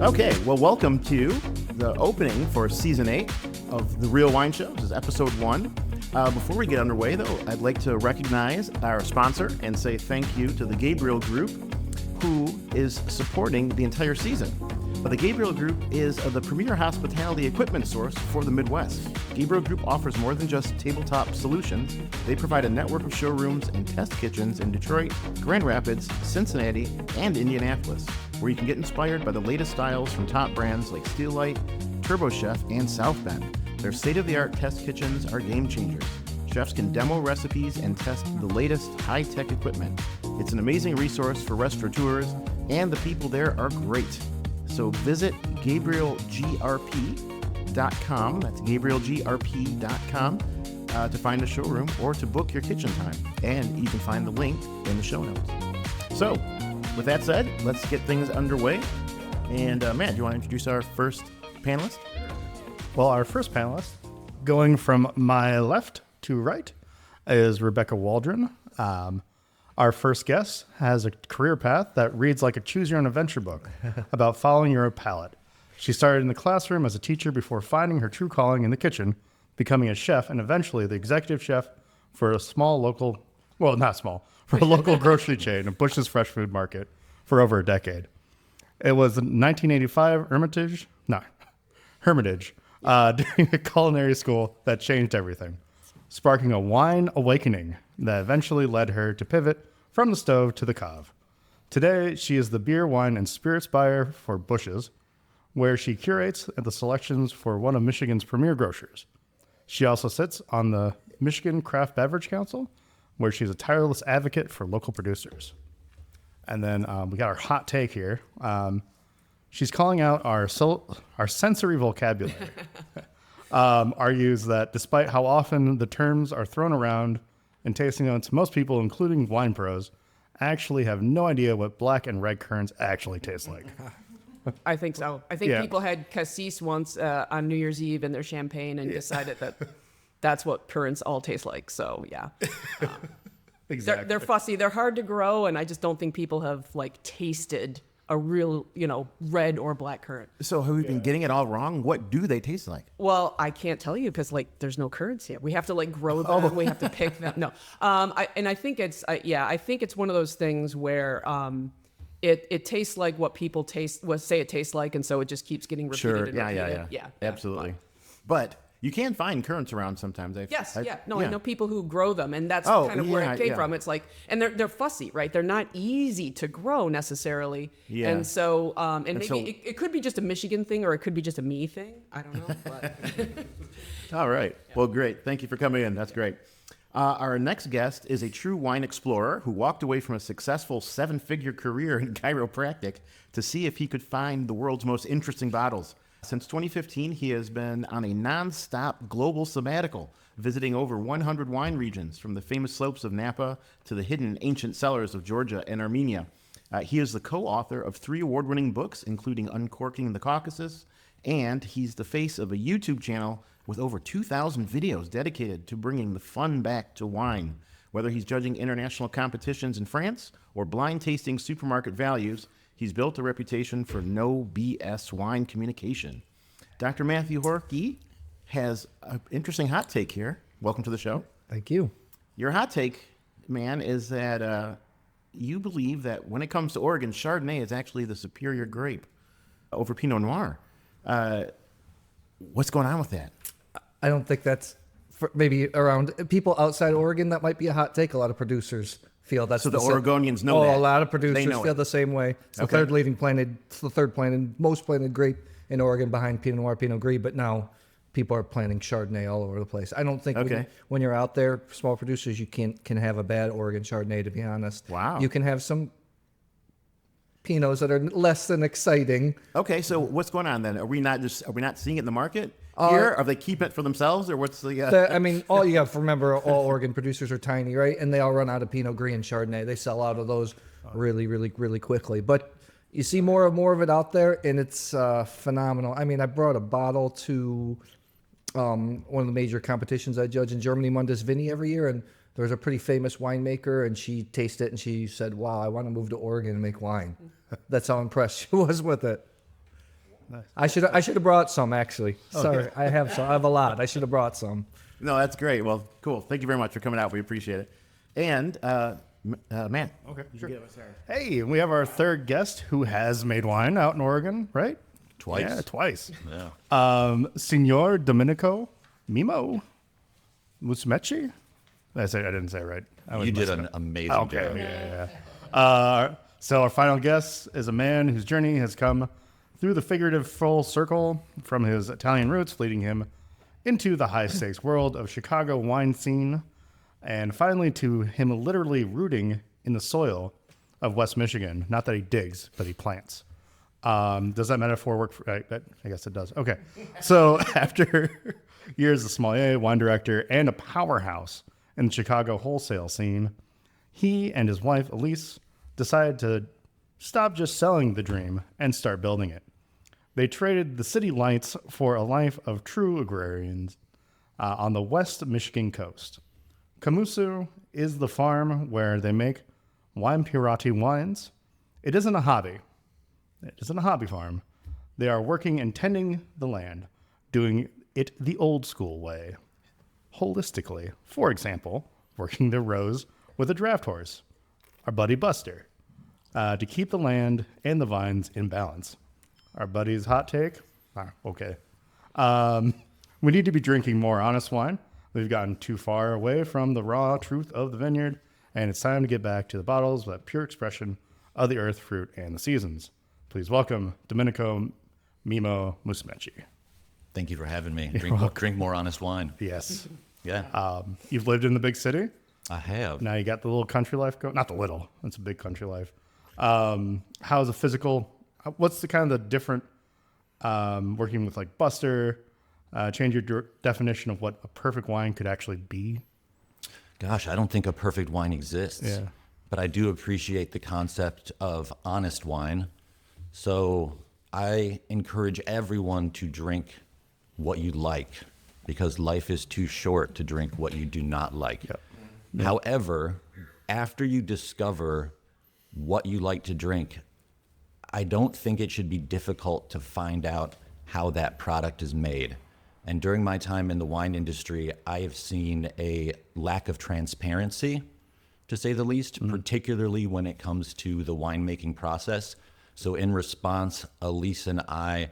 Okay, well, welcome to the opening for Season 8 of The Real Wine Show. This is Episode 1. Before we get underway, though, I'd like to recognize our sponsor and say thank you to the Gabriel Group, who is supporting the entire season. The Gabriel Group is the premier hospitality equipment source for the Midwest. Gabriel Group offers more than just tabletop solutions. They provide a network of showrooms and test kitchens in Detroit, Grand Rapids, Cincinnati, and Indianapolis, where you can get inspired by the latest styles from top brands like Steelite, Turbo Chef, and South Bend. Their state-of-the-art test kitchens are game changers. Chefs can demo recipes and test the latest high-tech equipment. It's an amazing resource for restaurateurs, and the people there are great. So visit GabrielGRP.com, that's GabrielGRP.com, to find a showroom or to book your kitchen time. And you can find the link in the show notes. So, with that said, let's get things underway. And Matt, do you want to introduce our first panelist? Well, our first panelist, going from my left to right, is Rebecca Waldron. Our first guest has a career path that reads like a choose-your-own-adventure book about following your own palate. She started in the classroom as a teacher before finding her true calling in the kitchen, becoming a chef, and eventually the executive chef for a local grocery chain, Bush's Fresh Food Market, for over a decade. It was in 1985 Hermitage, during a culinary school that changed everything, sparking a wine awakening that eventually led her to pivot from the stove to the cave. Today, she is the beer, wine, and spirits buyer for Bush's, where she curates the selections for one of Michigan's premier grocers. She also sits on the Michigan Craft Beverage Council, where she's a tireless advocate for local producers. And then we got our hot take here. She's calling out our sensory vocabulary. Argues that despite how often the terms are thrown around and tasting notes, most people, including wine pros, actually have no idea what black and red currants actually taste like. I think so. I think people had cassis once on New Year's Eve in their champagne and decided that that's what currants all taste like. So, yeah. Exactly. They're fussy. They're hard to grow, and I just don't think people have, tasted a real, red or black currant. So have we been getting it all wrong? What do they taste like? Well, I can't tell you because there's no currants yet. We have to grow them. We have to pick them. No, I think it's one of those things where it tastes like what people say it tastes like, and so it just keeps getting repeated. Sure. And Yeah. Absolutely. But you can find currants around sometimes. I know people who grow them, and that's kind of where it came from. It's and they're fussy, right? They're not easy to grow necessarily. Yeah. And so, it could be just a Michigan thing, or it could be just a me thing. I don't know. But All right. Yeah. Well, great. Thank you for coming in. That's great. Our next guest is a true wine explorer who walked away from a successful 7-figure career in chiropractic to see if he could find the world's most interesting bottles. Since 2015, he has been on a non-stop global sabbatical, visiting over 100 wine regions, from the famous slopes of Napa to the hidden ancient cellars of Georgia and Armenia. He is the co-author of 3 award-winning books, including Uncorking the Caucasus, and he's the face of a YouTube channel with over 2,000 videos dedicated to bringing the fun back to wine. Whether he's judging international competitions in France or blind tasting supermarket values, he's built a reputation for no BS wine communication. Dr. Matthew Horkey has an interesting hot take here. Welcome to the show. Thank you. Your hot take, man, is that you believe that when it comes to Oregon, Chardonnay is actually the superior grape over Pinot Noir. What's going on with that? I don't think that's maybe around people outside Oregon. That might be a hot take. A lot of producers feel that's so. The Oregonians know that. A lot of producers feel the same way. It's the third most planted grape in Oregon behind Pinot Noir, Pinot Gris. But now people are planting Chardonnay all over the place. I don't think when you're out there, small producers, you can have a bad Oregon Chardonnay. To be honest, wow, you can have some Pinots that are less than exciting. Okay, so what's going on then? Are we not seeing it in the market here? Are they keeping it for themselves, or what's the? All you have to remember, all Oregon producers are tiny, right? And they all run out of Pinot Gris and Chardonnay. They sell out of those really, really, really quickly. But you see more of it out there, and it's phenomenal. I mean, I brought a bottle to one of the major competitions I judge in Germany, Mundes Vini, every year, and there was a pretty famous winemaker, and she tasted it, and she said, "Wow, I want to move to Oregon and make wine." That's how impressed she was with it. I should have brought some actually. Sorry, I have some. I have a lot. I should have brought some. No, that's great. Well, cool. Thank you very much for coming out. We appreciate it. And man, Okay, you sure. give us our- Hey, we have our third guest who has made wine out in Oregon, right? Twice. Yeah, twice. Yeah. Signor Domenico Mimmo Musumeci. I didn't say it right. You did an amazing job. Yeah. So our final guest is a man whose journey has come through the figurative full circle from his Italian roots, leading him into the high-stakes world of Chicago wine scene, and finally to him literally rooting in the soil of West Michigan. Not that he digs, but he plants. Does that metaphor work? I guess it does. Okay. So after years as sommelier, wine director, and a powerhouse in the Chicago wholesale scene, he and his wife, Elise, decided to stop just selling the dream and start building it. They traded the city lights for a life of true agrarians on the West Michigan coast. Kamusu is the farm where they make Wine Pirati wines. It isn't a hobby. It isn't a hobby farm. They are working and tending the land, doing it the old school way, holistically. For example, working the rows with a draft horse, our buddy Buster, to keep the land and the vines in balance. Our buddy's hot take? Okay. We need to be drinking more honest wine. We've gotten too far away from the raw truth of the vineyard, and it's time to get back to the bottles with that pure expression of the earth, fruit, and the seasons. Please welcome Domenico Mimmo Musumeci. Thank you for having me. Drink more honest wine. Yes. Yeah. You've lived in the big city. I have. Now you got the little country life going. Not the little. It's a big country life. How's the physical? What's the kind of the different working with like Buster? Change your definition of what a perfect wine could actually be. Gosh, I don't think a perfect wine exists. Yeah. But I do appreciate the concept of honest wine. So I encourage everyone to drink what you like, because life is too short to drink what you do not like. Yep. However, after you discover what you like to drink, I don't think it should be difficult to find out how that product is made. And during my time in the wine industry, I have seen a lack of transparency, to say the least, particularly when it comes to the winemaking process. So in response, Elise and I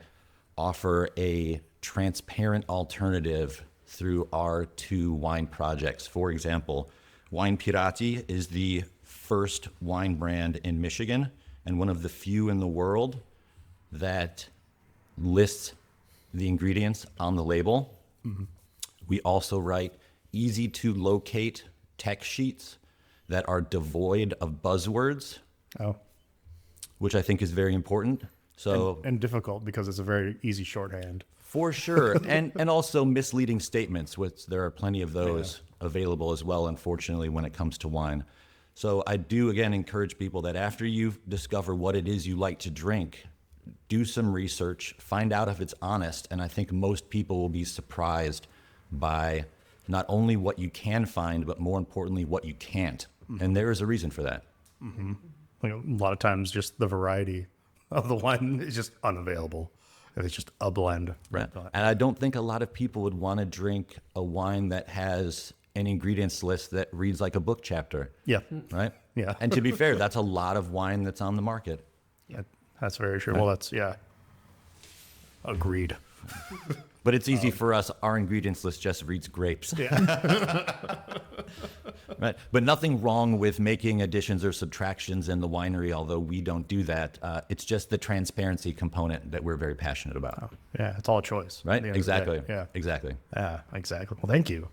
offer a transparent alternative through our 2 wine projects. For example, Wine Pirati is the first wine brand in Michigan and one of the few in the world that lists the ingredients on the label. Mm-hmm. We also write easy to locate text sheets that are devoid of buzzwords, which I think is very important. So and difficult because it's a very easy shorthand. For sure. and also misleading statements, which there are plenty of those available as well, unfortunately, when it comes to wine. So I do, again, encourage people that after you discover what it is you like to drink, do some research, find out if it's honest, and I think most people will be surprised by not only what you can find, but more importantly, what you can't. Mm-hmm. And there is a reason for that. Mm-hmm. Like a lot of times, just the variety of the wine is just unavailable. It's just a blend. Right. And I don't think a lot of people would want to drink a wine that has an ingredients list that reads like a book chapter. Yeah. Right? Yeah. And to be fair, that's a lot of wine that's on the market. Yeah, that's very true. Right. Well, that's, agreed. But it's easy for us. Our ingredients list just reads grapes. Yeah. Right. But nothing wrong with making additions or subtractions in the winery, although we don't do that. It's just the transparency component that we're very passionate about. Yeah, it's all a choice. Right? Exactly. Yeah. Exactly. Yeah, exactly. Well, thank you.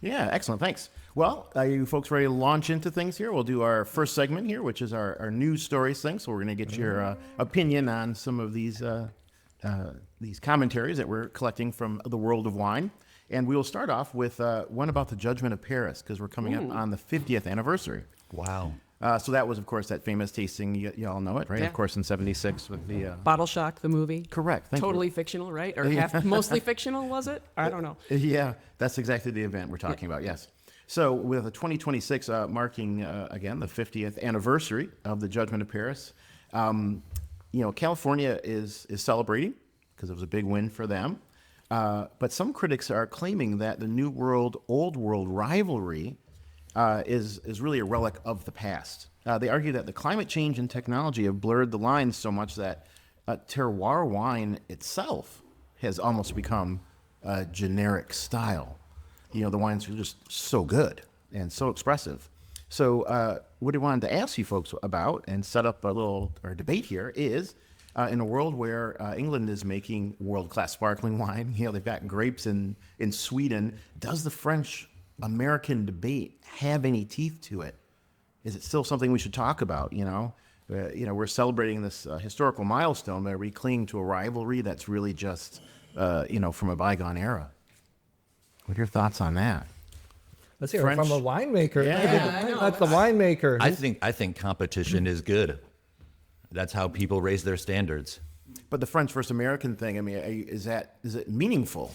Yeah, excellent. Thanks. Well, are you folks ready to launch into things here? We'll do our first segment here, which is our news stories thing. So we're going to get your opinion on some of these commentaries that we're collecting from the world of wine. And we will start off with one about the Judgement of Paris, because we're coming up on the 50th anniversary. Wow. So that was, of course, that famous tasting. You all know it, right? Yeah. Of course, in '76 with the... Bottle Shock, the movie. Correct. Thank Totally you. fictional, right? Or half, mostly fictional, was it? I don't know. Yeah, that's exactly the event we're talking about, yes. So with a 2026 marking, again, the 50th anniversary of the Judgement of Paris, California is celebrating because it was a big win for them. But some critics are claiming that the New World, Old World rivalry is really a relic of the past. They argue that the climate change and technology have blurred the lines so much that terroir wine itself has almost become a generic style. You know, the wines are just so good and so expressive. So what I wanted to ask you folks about and set up a little debate here is, in a world where England is making world-class sparkling wine, you know, they've got grapes in Sweden, does the French-American debate have any teeth to it? Is it still something we should talk about, you know? We're celebrating this historical milestone, but are we clinging to a rivalry that's really just, from a bygone era? What are your thoughts on that? Let's hear French- it from a winemaker. Yeah. That's the winemaker. I think competition is good. That's how people raise their standards. But the French versus American thing, I mean, is it meaningful?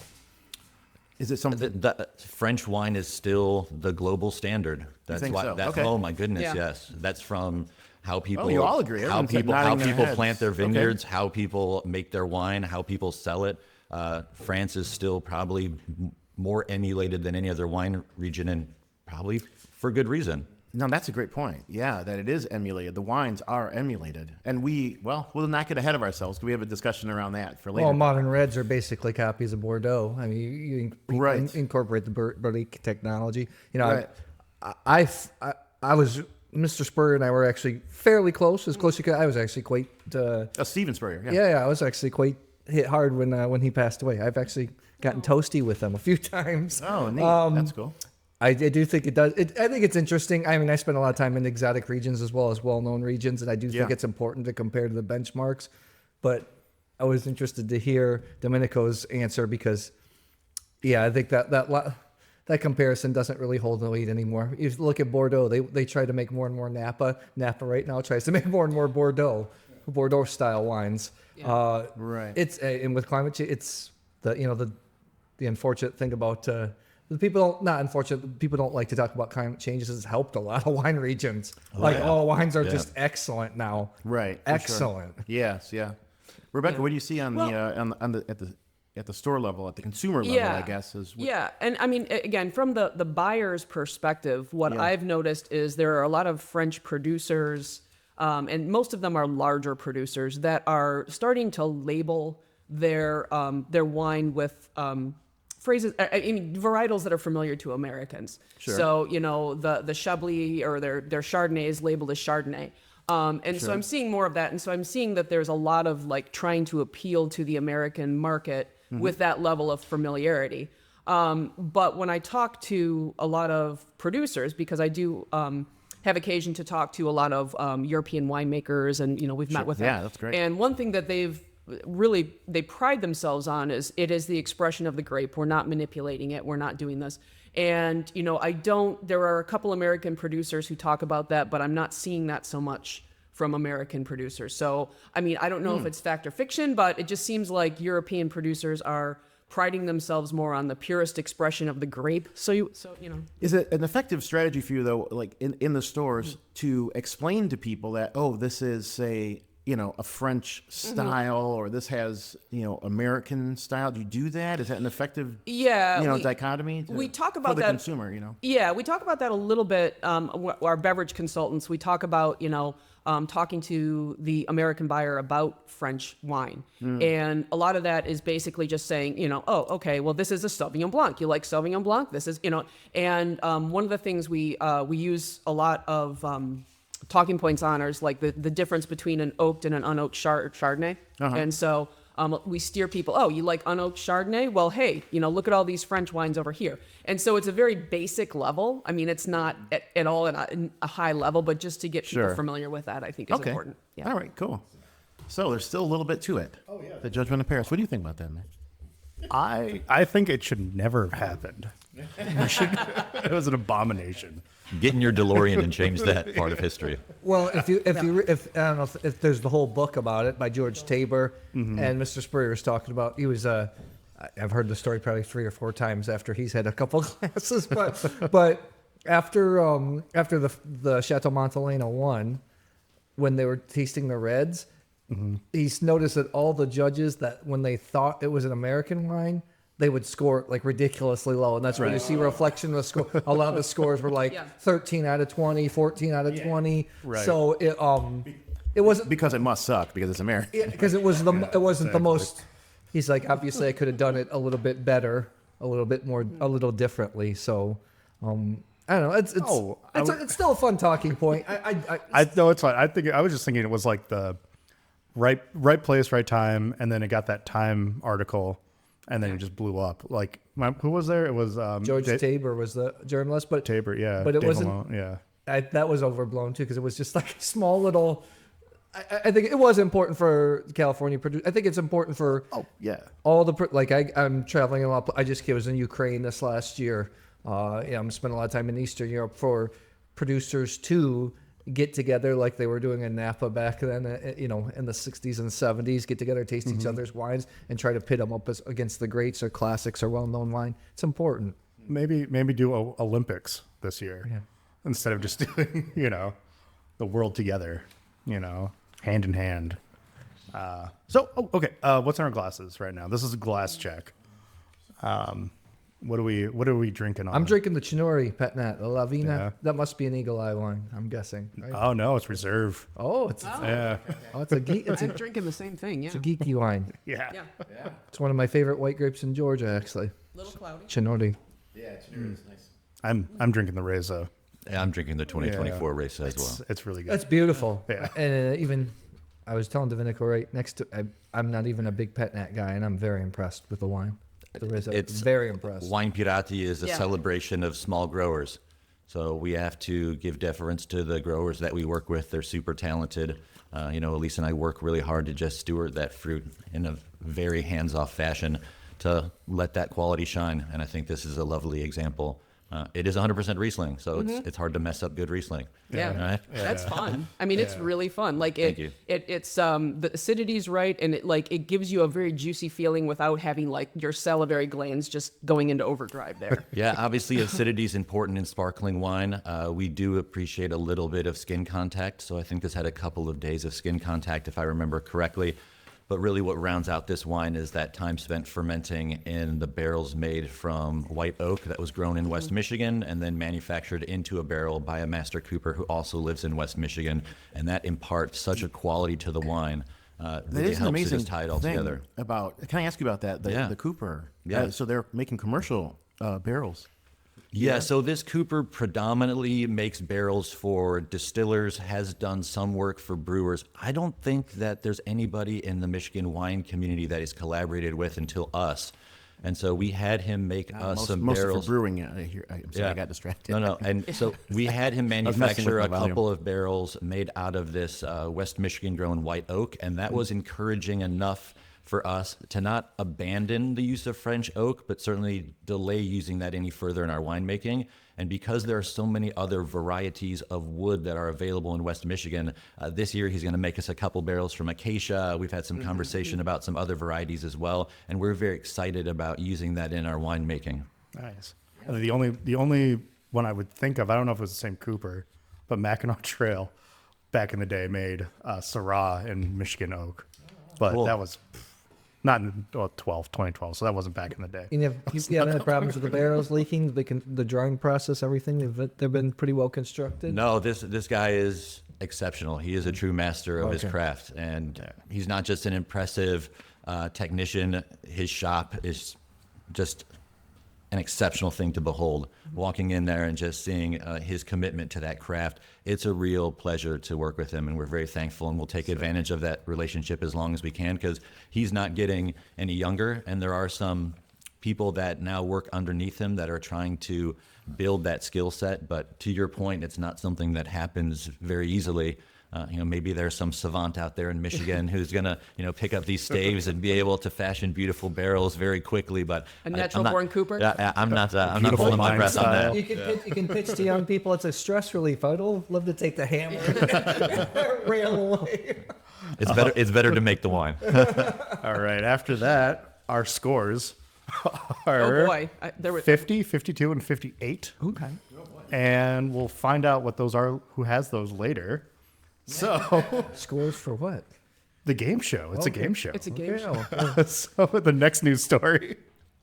Is it something? The French wine is still the global standard. That's think why. so? That's, Okay. Oh my goodness, Yeah. yes. That's from how people. you all agree. How Everyone's people nodding their heads. plant their Okay. vineyards, how people make their wine, how people sell it. France is still probably more emulated than any other wine region, and probably for good reason. No, that's a great point. Yeah, that it is emulated. The wines are emulated. And we'll not get ahead of ourselves. We have a discussion around that for later. Well, modern reds are basically copies of Bordeaux. I mean, you Right. incorporate the buttery technology. You know, Right. I was Mr. Spurrier and I were actually fairly close, as close as you could. I was actually quite. Steven Spurrier, yeah. Yeah, I was actually quite hit hard when he passed away. I've actually gotten toasty with him a few times. Oh, neat. That's cool. I do think it does. I think it's interesting. I mean, I spend a lot of time in exotic regions as well as well-known regions, and I do think Yeah. it's important to compare to the benchmarks. But I was interested to hear Domenico's answer because, yeah, I think that comparison doesn't really hold the weight anymore. If you look at Bordeaux, they try to make more and more Napa. Napa right now tries to make more and more Bordeaux style wines. Right. It's and with climate change, it's the unfortunate thing about. The people, not unfortunate, but people don't like to talk about climate change. This has helped a lot of wine regions. Wines are just excellent now. Right. for Excellent. Sure. Yes, yeah. Rebecca, what do you see on at the store level, at the consumer level, I guess? Yeah, and I mean, again, from the buyer's perspective, what I've noticed is there are a lot of French producers, and most of them are larger producers, that are starting to label their wine with phrases, I mean, varietals that are familiar to Americans. Sure. So, the Chablis or their Chardonnay is labeled as Chardonnay. So I'm seeing more of that. And so I'm seeing that there's a lot of like trying to appeal to the American market with that level of familiarity. But when I talk to a lot of producers, because I do have occasion to talk to a lot of European winemakers, and we've met with them. Yeah, that's great. And one thing that they pride themselves on is it is the expression of the grape. We're not manipulating it. We're not doing this. And, there are a couple American producers who talk about that, but I'm not seeing that so much from American producers. So, I mean, I don't know if it's fact or fiction, but it just seems like European producers are priding themselves more on the purest expression of the grape. Is it an effective strategy for you, though, like in the stores, to explain to people that, this is, say, a French style, or this has, American style? Do you do that? Is that an effective, dichotomy? We talk about for the that consumer, Yeah, we talk about that a little bit. Our beverage consultants, we talk about, talking to the American buyer about French wine. And a lot of that is basically just saying, okay, well, this is a Sauvignon Blanc. You like Sauvignon Blanc? This is, and one of the things we use a lot of talking points on is like the difference between an oaked and an unoaked Chardonnay. And so we steer people, you like unoaked Chardonnay? Well, hey, look at all these French wines over here. And so it's a very basic level. I mean, it's not at all at a high level, but just to get people familiar with that, I think is important. Yeah. All right, cool. So there's still a little bit to it. Oh, yeah. The Judgment of Paris. What do you think about that, man? I think it should never have happened. It was an abomination. Get in your DeLorean and change that part of history. Well, if I don't know if there's the whole book about it by George Tabor, and Mr. Spurrier was talking about. He was I've heard the story probably 3 or 4 times after he's had a couple glasses, but after the Chateau Montelena won, when they were tasting the reds, he's noticed that all the judges, that when they thought it was an American wine, they would score like ridiculously low. And that's where you see a reflection of the score. A lot of the scores were like 13 out of 20, 14 out of 20. Right. So it wasn't Because it must suck because it's American. because it wasn't the most. He's like, obviously I could have done it a little bit better, a little bit more, a little differently. So I don't know. It's still a fun talking point. I know it's fine. I was just thinking it was like the right place, right time, and then it got that Time article, and then it just blew up. Like who was there? It was George Tabor was the journalist, but Tabor, yeah. but it Dave wasn't. Malone, yeah. That was overblown too, because it was just like a small little. I think it was important for California producers. I think it's important for all the like. I'm traveling a lot. I was in Ukraine this last year. I'm spending a lot of time in Eastern Europe for producers to get together like they were doing in Napa back then, in the 60s and 70s, get together, taste each other's wines, and try to pit them up against the greats or classics or well-known wine. It's important. Maybe do Olympics this year instead of just doing, the world together, hand in hand. Okay. What's in our glasses right now? This is a glass check. What are we drinking on? I'm drinking the Chinori pét-nat, the Lavina. Yeah. That must be an Eagle Eye wine, I'm guessing. Right? Oh no, it's reserve. It's Yeah. it's a geek. I'm drinking the same thing. Yeah. It's a geeky wine. Yeah. It's one of my favorite white grapes in Georgia, actually. Little cloudy. Chinori. Yeah, Chinori is nice. I'm drinking the Reza. Yeah, I'm drinking the 2024 race as well. It's really good. That's beautiful. Yeah. And even I was telling Domenico right next to. I'm not even a big pét-nat guy, and I'm very impressed with the wine. It's very impressed. Wine Pirati is a Yeah. celebration of small growers. So we have to give deference to the growers that we work with. They're super talented. Elise and I work really hard to just steward that fruit in a very hands-off fashion to let that quality shine. And I think this is a lovely example. It is 100% Riesling, so it's hard to mess up good Riesling. Yeah, Right? that's fun. I mean, it's really fun. Like Thank you. it's the acidity's right, and it gives you a very juicy feeling without having like your salivary glands just going into overdrive there. Yeah, obviously acidity is important in sparkling wine. We do appreciate a little bit of skin contact, so I think this had a couple of days of skin contact, if I remember correctly. But really what rounds out this wine is that time spent fermenting in the barrels made from white oak that was grown in West Michigan and then manufactured into a barrel by a master cooper who also lives in West Michigan. And that imparts such a quality to the wine. That Really is an helps it amazing just tie it all thing together. can I ask you about that? Yeah. The Cooper. Yeah. So they're making commercial barrels. Yeah, so this Cooper predominantly makes barrels for distillers, has done some work for brewers. I don't think that there's anybody in the Michigan wine community that he's collaborated with until us. And so we had him make us some Most barrels. for brewing. I'm sorry, I got distracted. No. And so we had him messing with manufacture my a volume. couple of barrels made out of this West Michigan grown white oak. And that was encouraging enough for us to not abandon the use of French oak, but certainly delay using that any further in our winemaking. And because there are so many other varieties of wood that are available in West Michigan, this year he's going to make us a couple barrels from acacia. We've had some conversation about some other varieties as well, and we're very excited about using that in our winemaking. Nice. And the only one I would think of, I don't know if it was the same Cooper, but Mackinac Trail back in the day made Syrah in Michigan oak. But Cool. that was not in 2012, so that wasn't back in the day. You haven't had problems with the barrels leaking, the drying process, everything. They've been pretty well constructed. No, this guy is exceptional. He is a true master of his Okay. craft, and he's not just an impressive technician. His shop is just an exceptional thing to behold. Walking in there and just seeing his commitment to that craft, it's a real pleasure to work with him, and we're very thankful, and we'll take advantage of that relationship as long as we can, because he's not getting any younger, and there are some people that now work underneath him that are trying to build that skill set. But to your point, it's not something that happens very easily. Maybe there's some savant out there in Michigan who's gonna, pick up these staves and be able to fashion beautiful barrels very quickly. But A natural-born Cooper? I'm not Beautiful holding my mind breath on style. that. You can pitch to young people. It's a stress relief. I'd love to take the hammer, rail away. It's better to make the wine. All right. After that, our scores are Oh boy, there were 50, 52, and 58. okay. And we'll find out what those are, who has those later. So, Scores for what? the game show. It's a game show. It's a game Yeah, show. well, So the next news story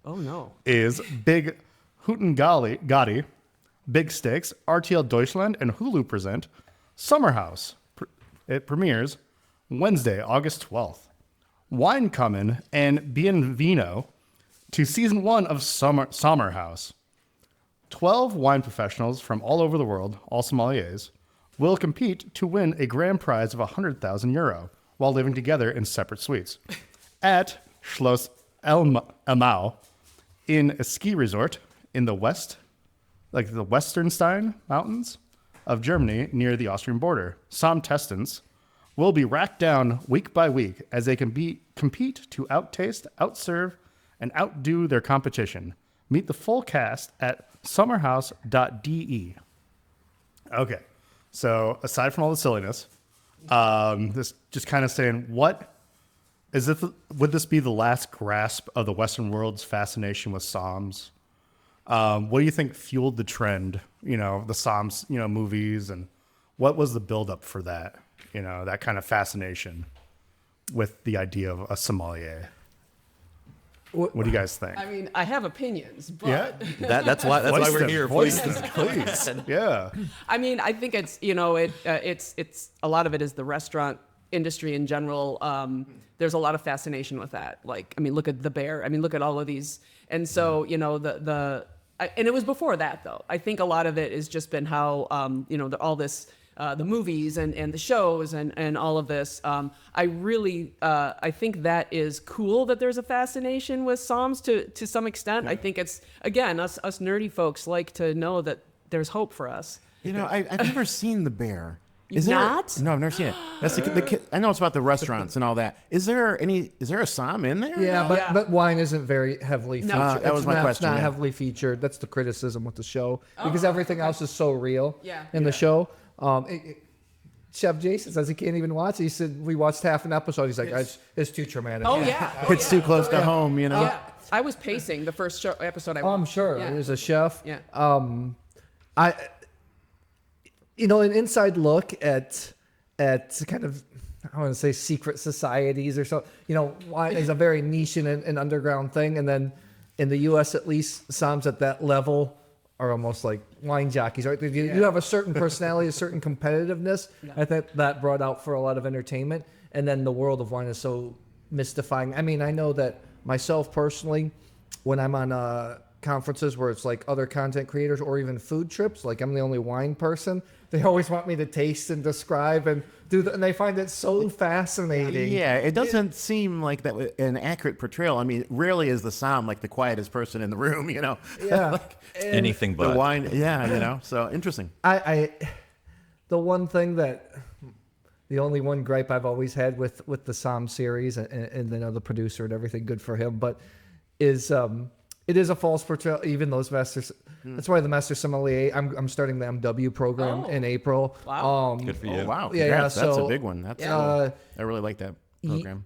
Oh no. is Big Gotti, Big Stakes, RTL Deutschland, and Hulu present Summer House. It premieres Wednesday, August 12th. Wine Coming and Bienvino to season 1 of Summer House. 12 wine professionals from all over the world, all sommeliers, will compete to win a grand prize of €100,000 while living together in separate suites at Schloss Elmau in a ski resort in the west, like the Westernstein Mountains of Germany near the Austrian border. Some testants will be racked down week by week as they can compete to outtaste, outserve, and outdo their competition. Meet the full cast at summerhouse.de. Okay, so aside from all the silliness, this just kind of saying, would this be the last grasp of the Western world's fascination with Somms? What do you think fueled the trend? The Somms, movies, and what was the buildup for that? That kind of fascination with the idea of a sommelier. What do you guys think? I mean, I have opinions, but Yeah, That's why we're here. Voice them, please. Yeah. I mean, I think it's it's a lot of it is the restaurant industry in general. There's a lot of fascination with that. Like, I mean, look at the bear. I mean, look at all of these. And so, and it was before that though. I think a lot of it has just been how all this. The movies and the shows and all of this. I think that is cool that there's a fascination with Somms to some extent. I think it's, again, us nerdy folks like to know that there's hope for us. I've never seen The Bear. You've not? No, I've never seen it. That's I know it's about the restaurants and all that. Is there a Somm in there? Yeah, but wine isn't very heavily featured. that was my question, It's not yeah. heavily featured. That's the criticism with the show because everything else is so real Yeah. in the show. Chef Jason says he can't even watch it. He said we watched half an episode. He's like, it's too traumatic. Oh yeah. It's too close to home, Yeah. I was pacing the first episode I watched. I'm sure. Yeah. There's a chef. Yeah. An inside look at kind of, I want to say secret societies or so. Wine is a very niche and underground thing. And then in the U.S. at least, Somms at that level are almost like wine jockeys, right? You have a certain personality, a certain competitiveness. Yeah. I think that brought out for a lot of entertainment. And then the world of wine is so mystifying. I mean, I know that myself personally, when I'm on conferences where it's like other content creators or even food trips, like I'm the only wine person, they always want me to taste and describe and do that, and they find it so fascinating. Yeah, it doesn't seem like that an accurate portrayal. I mean, rarely is the Somm like the quietest person in the room, Yeah. Anything but. The wine, so interesting. The one thing the only one gripe I've always had with the Somm series and the producer and everything, good for him, but is it is a false portrayal. Even those masters. That's why the Master Sommelier. I'm starting the MW program in April. Wow. Good for you. Oh, wow. Yeah, That's a big one. That's cool. I really like that program.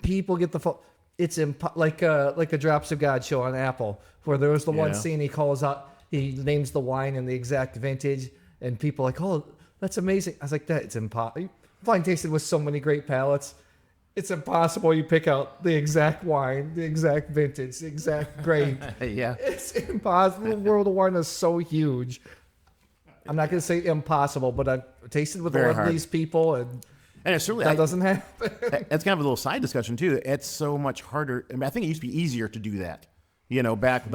People get the it's like a Drops of God show on Apple, where there was the one scene he names the wine and the exact vintage, and people are like, oh, that's amazing. I was like, it's impossible. Blind tasted with so many great palates. It's impossible you pick out the exact wine, the exact vintage, the exact grape. Yeah. It's impossible. The world of wine is so huge. I'm not going to say impossible, but I've tasted with Very a lot hard. of these people, and it's really that doesn't happen. That's kind of a little side discussion too. It's so much harder. I mean, I think it used to be easier to do that. Going back to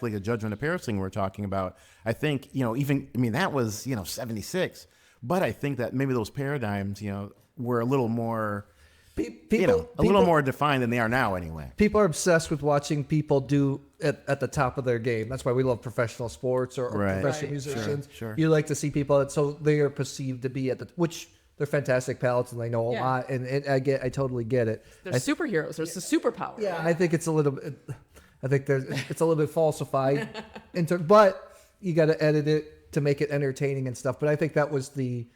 like the Judgement of Paris thing we were talking about. I think that was 76, but I think that maybe those paradigms were a little more. A little more defined than they are now, anyway. People are obsessed with watching people do at the top of their game. That's why we love professional sports or professional musicians. Sure. You like to see people so they are perceived to be which they're fantastic palates and they know a lot. And I totally get it. They're superheroes. There's the superpower. Yeah, I think it's a little bit. I think it's a little bit falsified, but you got to edit it to make it entertaining and stuff. But I think that was the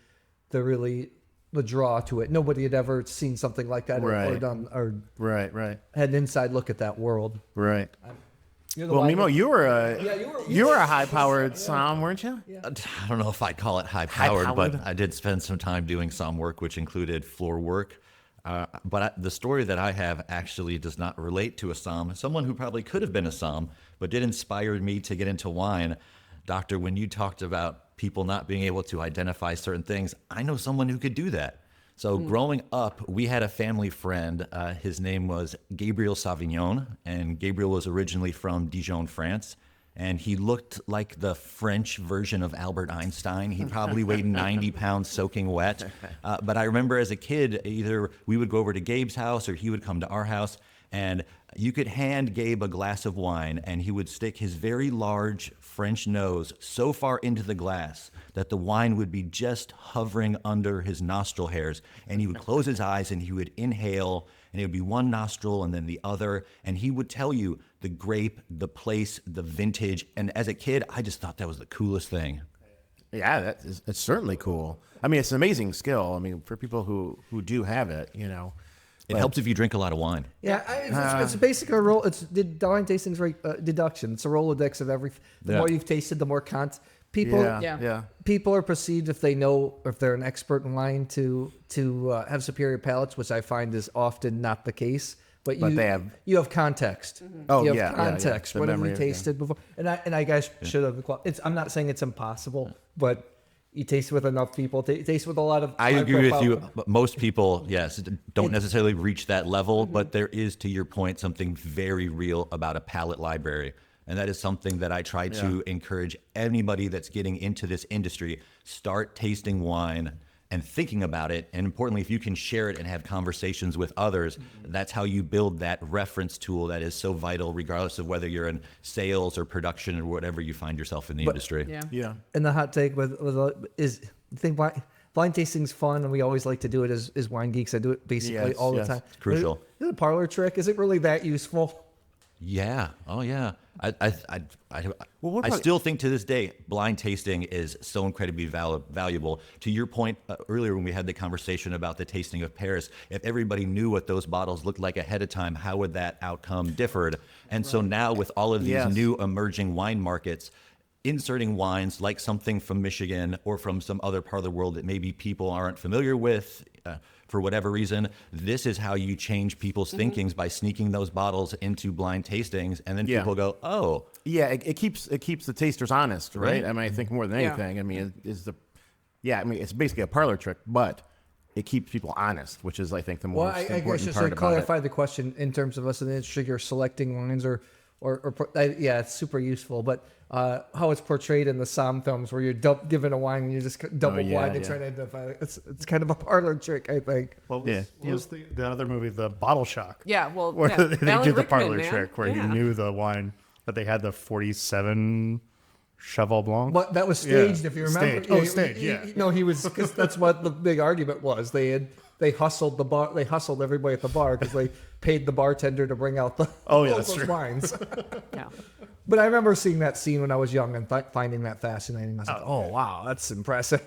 draw to it. Nobody had ever seen something like that or done or Right. had an inside look at that world. Right. Well, Mimmo, you were a high-powered som, weren't you? I don't know if I'd call it high-powered, but High-powered? I did spend some time doing som work, which included floor work. The story that I have actually does not relate to a som. Someone who probably could have been a som, but did inspire me to get into wine. Doctor, when you talked about people not being able to identify certain things, I know someone who could do that. So growing up, we had a family friend. His name was Gabriel Sauvignon, and Gabriel was originally from Dijon, France. And he looked like the French version of Albert Einstein. He probably weighed 90 pounds soaking wet. But I remember as a kid, either we would go over to Gabe's house or he would come to our house, and you could hand Gabe a glass of wine, and he would stick his very large French nose so far into the glass that the wine would be just hovering under his nostril hairs. And he would close his eyes and he would inhale, and it would be one nostril and then the other. And he would tell you the grape, the place, the vintage. And as a kid, I just thought that was the coolest thing. Yeah, it's certainly cool. I mean, it's an amazing skill. I mean, for people who do have it, It helps if you drink a lot of wine. Yeah, it's basically a roll. It's wine tastings deduction. It's a Rolodex of everything. The more you've tasted, the more people. Yeah. People are perceived if they're an expert in wine to have superior palates, which I find is often not the case. But you have context. Oh, you have yeah, context. The What have memory you of- tasted before? And I guys should have. I'm not saying it's impossible, but you taste with enough people. Taste with a lot of. I agree with you. But most people, yes, don't necessarily reach that level, but there is, to your point, something very real about a palate library. And that is something that I try to encourage anybody that's getting into this industry. Start tasting wine and thinking about it. And importantly, if you can share it and have conversations with others, that's how you build that reference tool that is so vital, regardless of whether you're in sales or production or whatever you find yourself in the industry. Yeah. And the hot take is I think blind tasting's fun, and we always like to do it as wine geeks. I do it basically Yes, all the yes. time. It's crucial. Is it a parlor trick? Is it really that useful? Yeah. Oh, yeah. I what about- still think to this day, blind tasting is so incredibly valuable. To your point earlier when we had the conversation about the tasting of Paris, if everybody knew what those bottles looked like ahead of time, how would that outcome differed? And so now with all of these Yes. new emerging wine markets, inserting wines like something from Michigan or from some other part of the world that maybe people aren't familiar with for whatever reason, this is how you change people's thinkings by sneaking those bottles into blind tastings, and then Yeah. people go, oh, Yeah, it keeps the tasters honest, right? Right. I mean, I think more than Yeah. anything, I mean, it's basically a parlor trick, but it keeps people honest, which is, I think, the Well, most I guess important just part to about clarify it. the question in terms of us in the industry, you're selecting wines yeah, it's super useful. But how it's portrayed in the Somm films, where you're given a wine and you just double yeah, blind and yeah. try to identify it. It's kind of a parlor trick, I think. What Yeah. was the other movie, The Bottle Shock? Yeah, well, Where yeah. they Alan did the Rickman, parlor man. trick where Yeah. you knew the wine, that they had the 47 Cheval Blanc. But that was Yeah. staged, if you remember. Staged. Oh, staged, yeah. No, he was, because that's what the big argument was. They hustled the bar. They hustled everybody at the bar because they paid the bartender to bring out that's those true. wines. Yeah. But I remember seeing that scene when I was young and finding that fascinating. I was like, oh wow, that's impressive.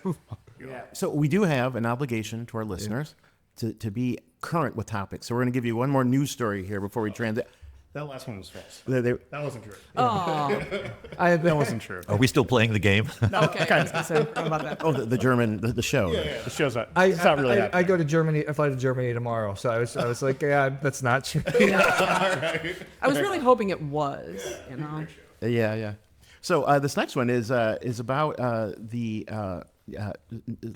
So we do have an obligation to our listeners to be current with topics. So we're going to give you one more news story here before we transit. That last one was false. They- That wasn't true. That wasn't true. are we still playing the game? Okay. I was gonna say, how about that? Oh, the German, the show. The show's not. I, It's not really I happening. go to Germany. I fly to Germany tomorrow, so I was like, yeah, that's not true. I was really hoping it was, you know. Yeah. So this next one is about the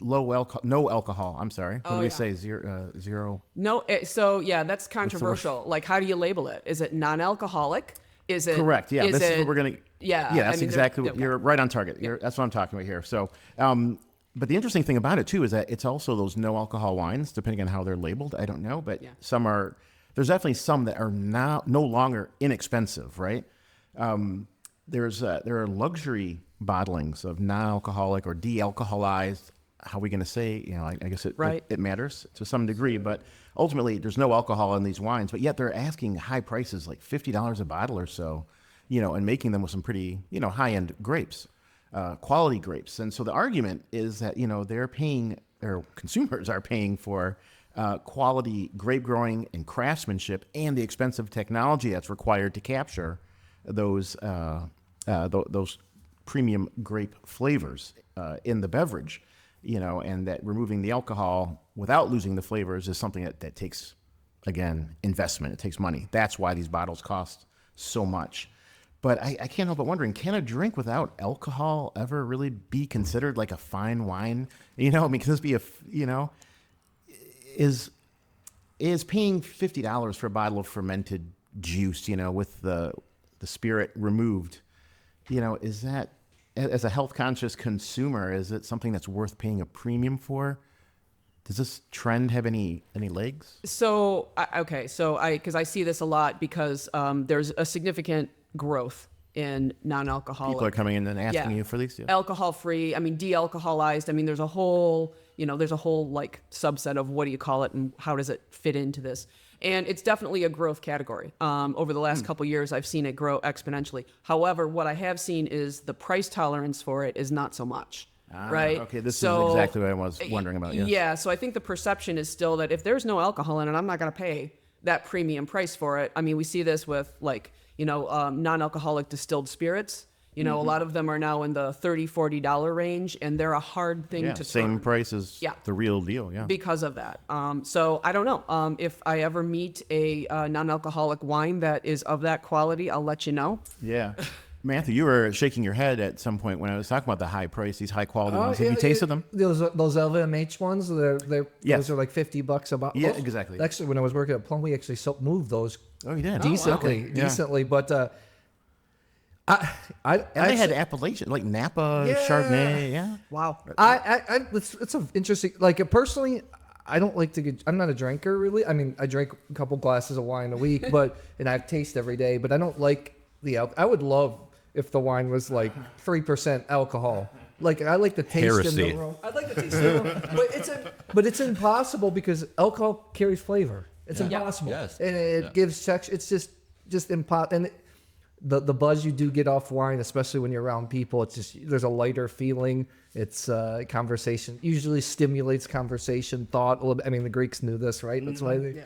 no alcohol. I'm sorry. What do we yeah. say? Zero. No, so yeah, that's controversial. Like, how do you label it? Is it non-alcoholic? Is it Correct. Yeah. This is what we're gonna. Yeah. Yeah. That's I mean, exactly what okay. you're right on target. That's what I'm talking about here. So, but the interesting thing about it too is that it's also those no alcohol wines, depending on how they're labeled. I don't know, but Yeah. some are. There's definitely some that are now no longer inexpensive, right? There are luxury bottlings of non-alcoholic or de-alcoholized. How are we going to say? I guess Right. it matters to some degree, but ultimately there's no alcohol in these wines. But yet they're asking high prices, like $50 a bottle or so, and making them with some pretty high-end grapes, quality grapes. And so the argument is that they're paying, or consumers are paying for quality grape growing and craftsmanship and the expensive technology that's required to capture those premium grape flavors in the beverage, and that removing the alcohol without losing the flavors is something that takes, again, investment. It takes money. That's why these bottles cost so much. But I can't help but wondering, can a drink without alcohol ever really be considered like a fine wine? Can this be is paying $50 for a bottle of fermented juice, with the spirit removed, is that, as a health conscious consumer, is it something that's worth paying a premium for? Does this trend have any legs? So, because I see this a lot because there's a significant growth in non-alcoholic. People are coming in and asking you for these. Yeah. Alcohol-free. I mean, de-alcoholized. I mean, there's a whole like subset of what do you call it and how does it fit into this? And it's definitely a growth category. Over the last couple years, I've seen it grow exponentially. However, what I have seen is the price tolerance for it is not so much. Right. Okay, this is exactly what I was wondering about. Yes. Yeah. So I think the perception is still that if there's no alcohol in it, I'm not going to pay that premium price for it. I mean, we see this with non-alcoholic distilled spirits. A lot of them are now in the $30-$40 range, and they're a hard thing to same turn. Price as the real deal. Yeah. Because of that. So I don't know. If I ever meet a non-alcoholic wine that is of that quality, I'll let you know. Yeah. Matthew, you were shaking your head at some point when I was talking about the high price, these high quality ones. Have you tasted them? Those LVMH ones, those are like $50 a bottle. Yeah, exactly. Actually, when I was working at Plum, we actually moved those. Oh, you did? Decently. But they had appellation, like Napa, Chardonnay. Yeah. Wow. It's an interesting. Like personally, I don't like to get. I'm not a drinker really. I mean, I drink a couple glasses of wine a week, and I taste every day. But I don't like the alcohol. I would love if the wine was like 3% alcohol. Like I like the taste Heresy. in the room. I'd like the taste in the room. But it's impossible because alcohol carries flavor. It's impossible. Yes. And it gives texture. It's just impossible. And the buzz you do get off wine, especially when you're around people, it's just there's a lighter feeling. It's conversation usually stimulates conversation, thought. A little bit. I mean, the Greeks knew this, right? That's why they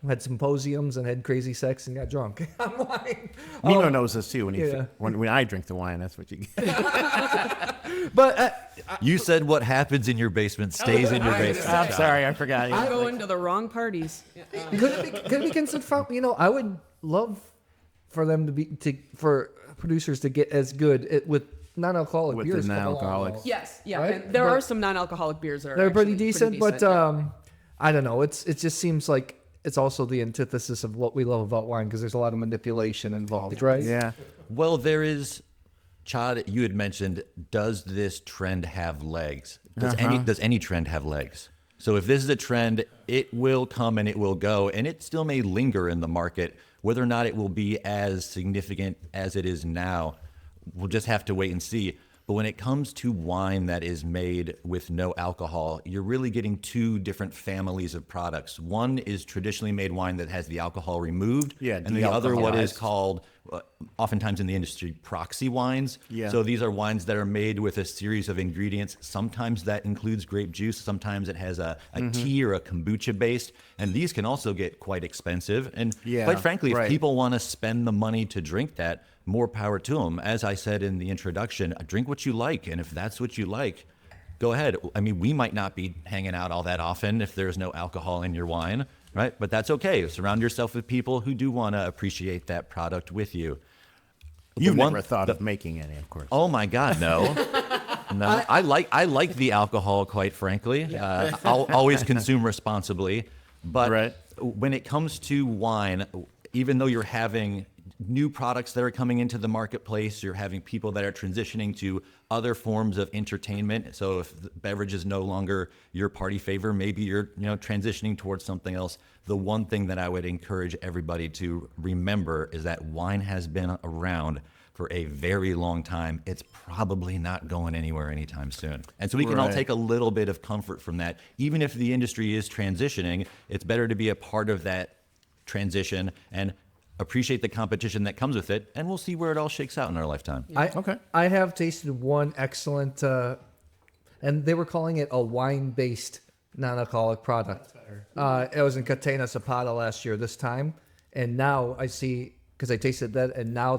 had symposiums and had crazy sex and got drunk on wine. Mimmo knows this too. When I drink the wine, that's what you get. But You said what happens in your basement stays in your basement. I'm sorry, I forgot. I go into the wrong parties. could it be considered? I would love for them for producers to get as good with non-alcoholic With beers. the non-alcoholics. Yes, yeah. Right? And there are some non-alcoholic beers that are They're pretty actually decent, but yeah. I don't know. It just seems like it's also the antithesis of what we love about wine because there's a lot of manipulation involved, right? Yeah. Well, there is, Chad, you had mentioned, does this trend have legs? Does any trend have legs? So if this is a trend, it will come and it will go, and it still may linger in the market. Whether or not it will be as significant as it is now, we'll just have to wait and see. But when it comes to wine that is made with no alcohol, you're really getting two different families of products. One is traditionally made wine that has the alcohol removed, and the other what is called, oftentimes in the industry, proxy wines. Yeah. So these are wines that are made with a series of ingredients. Sometimes that includes grape juice. Sometimes it has a tea or a kombucha based. And these can also get quite expensive. And quite frankly, if people want to spend the money to drink that, more power to them. As I said in the introduction, drink what you like. And if that's what you like, go ahead. I mean, we might not be hanging out all that often if there's no alcohol in your wine, right? But that's okay. Surround yourself with people who do want to appreciate that product with you. You've never thought of making any, of course. Oh my God, no. No, I like the alcohol, quite frankly. I'll always consume responsibly. But when it comes to wine, even though you're having new products that are coming into the marketplace, you're having people that are transitioning to other forms of entertainment. So if the beverage is no longer your party favor, maybe you're transitioning towards something else. The one thing that I would encourage everybody to remember is that wine has been around for a very long time. It's probably not going anywhere anytime soon. And so we can all take a little bit of comfort from that. Even if the industry is transitioning, it's better to be a part of that transition and appreciate the competition that comes with it, and we'll see where it all shakes out in our lifetime. I have tasted one excellent, and they were calling it a wine-based non-alcoholic product. It was in Catena Zapata last year this time, and now I see, because I tasted that, and now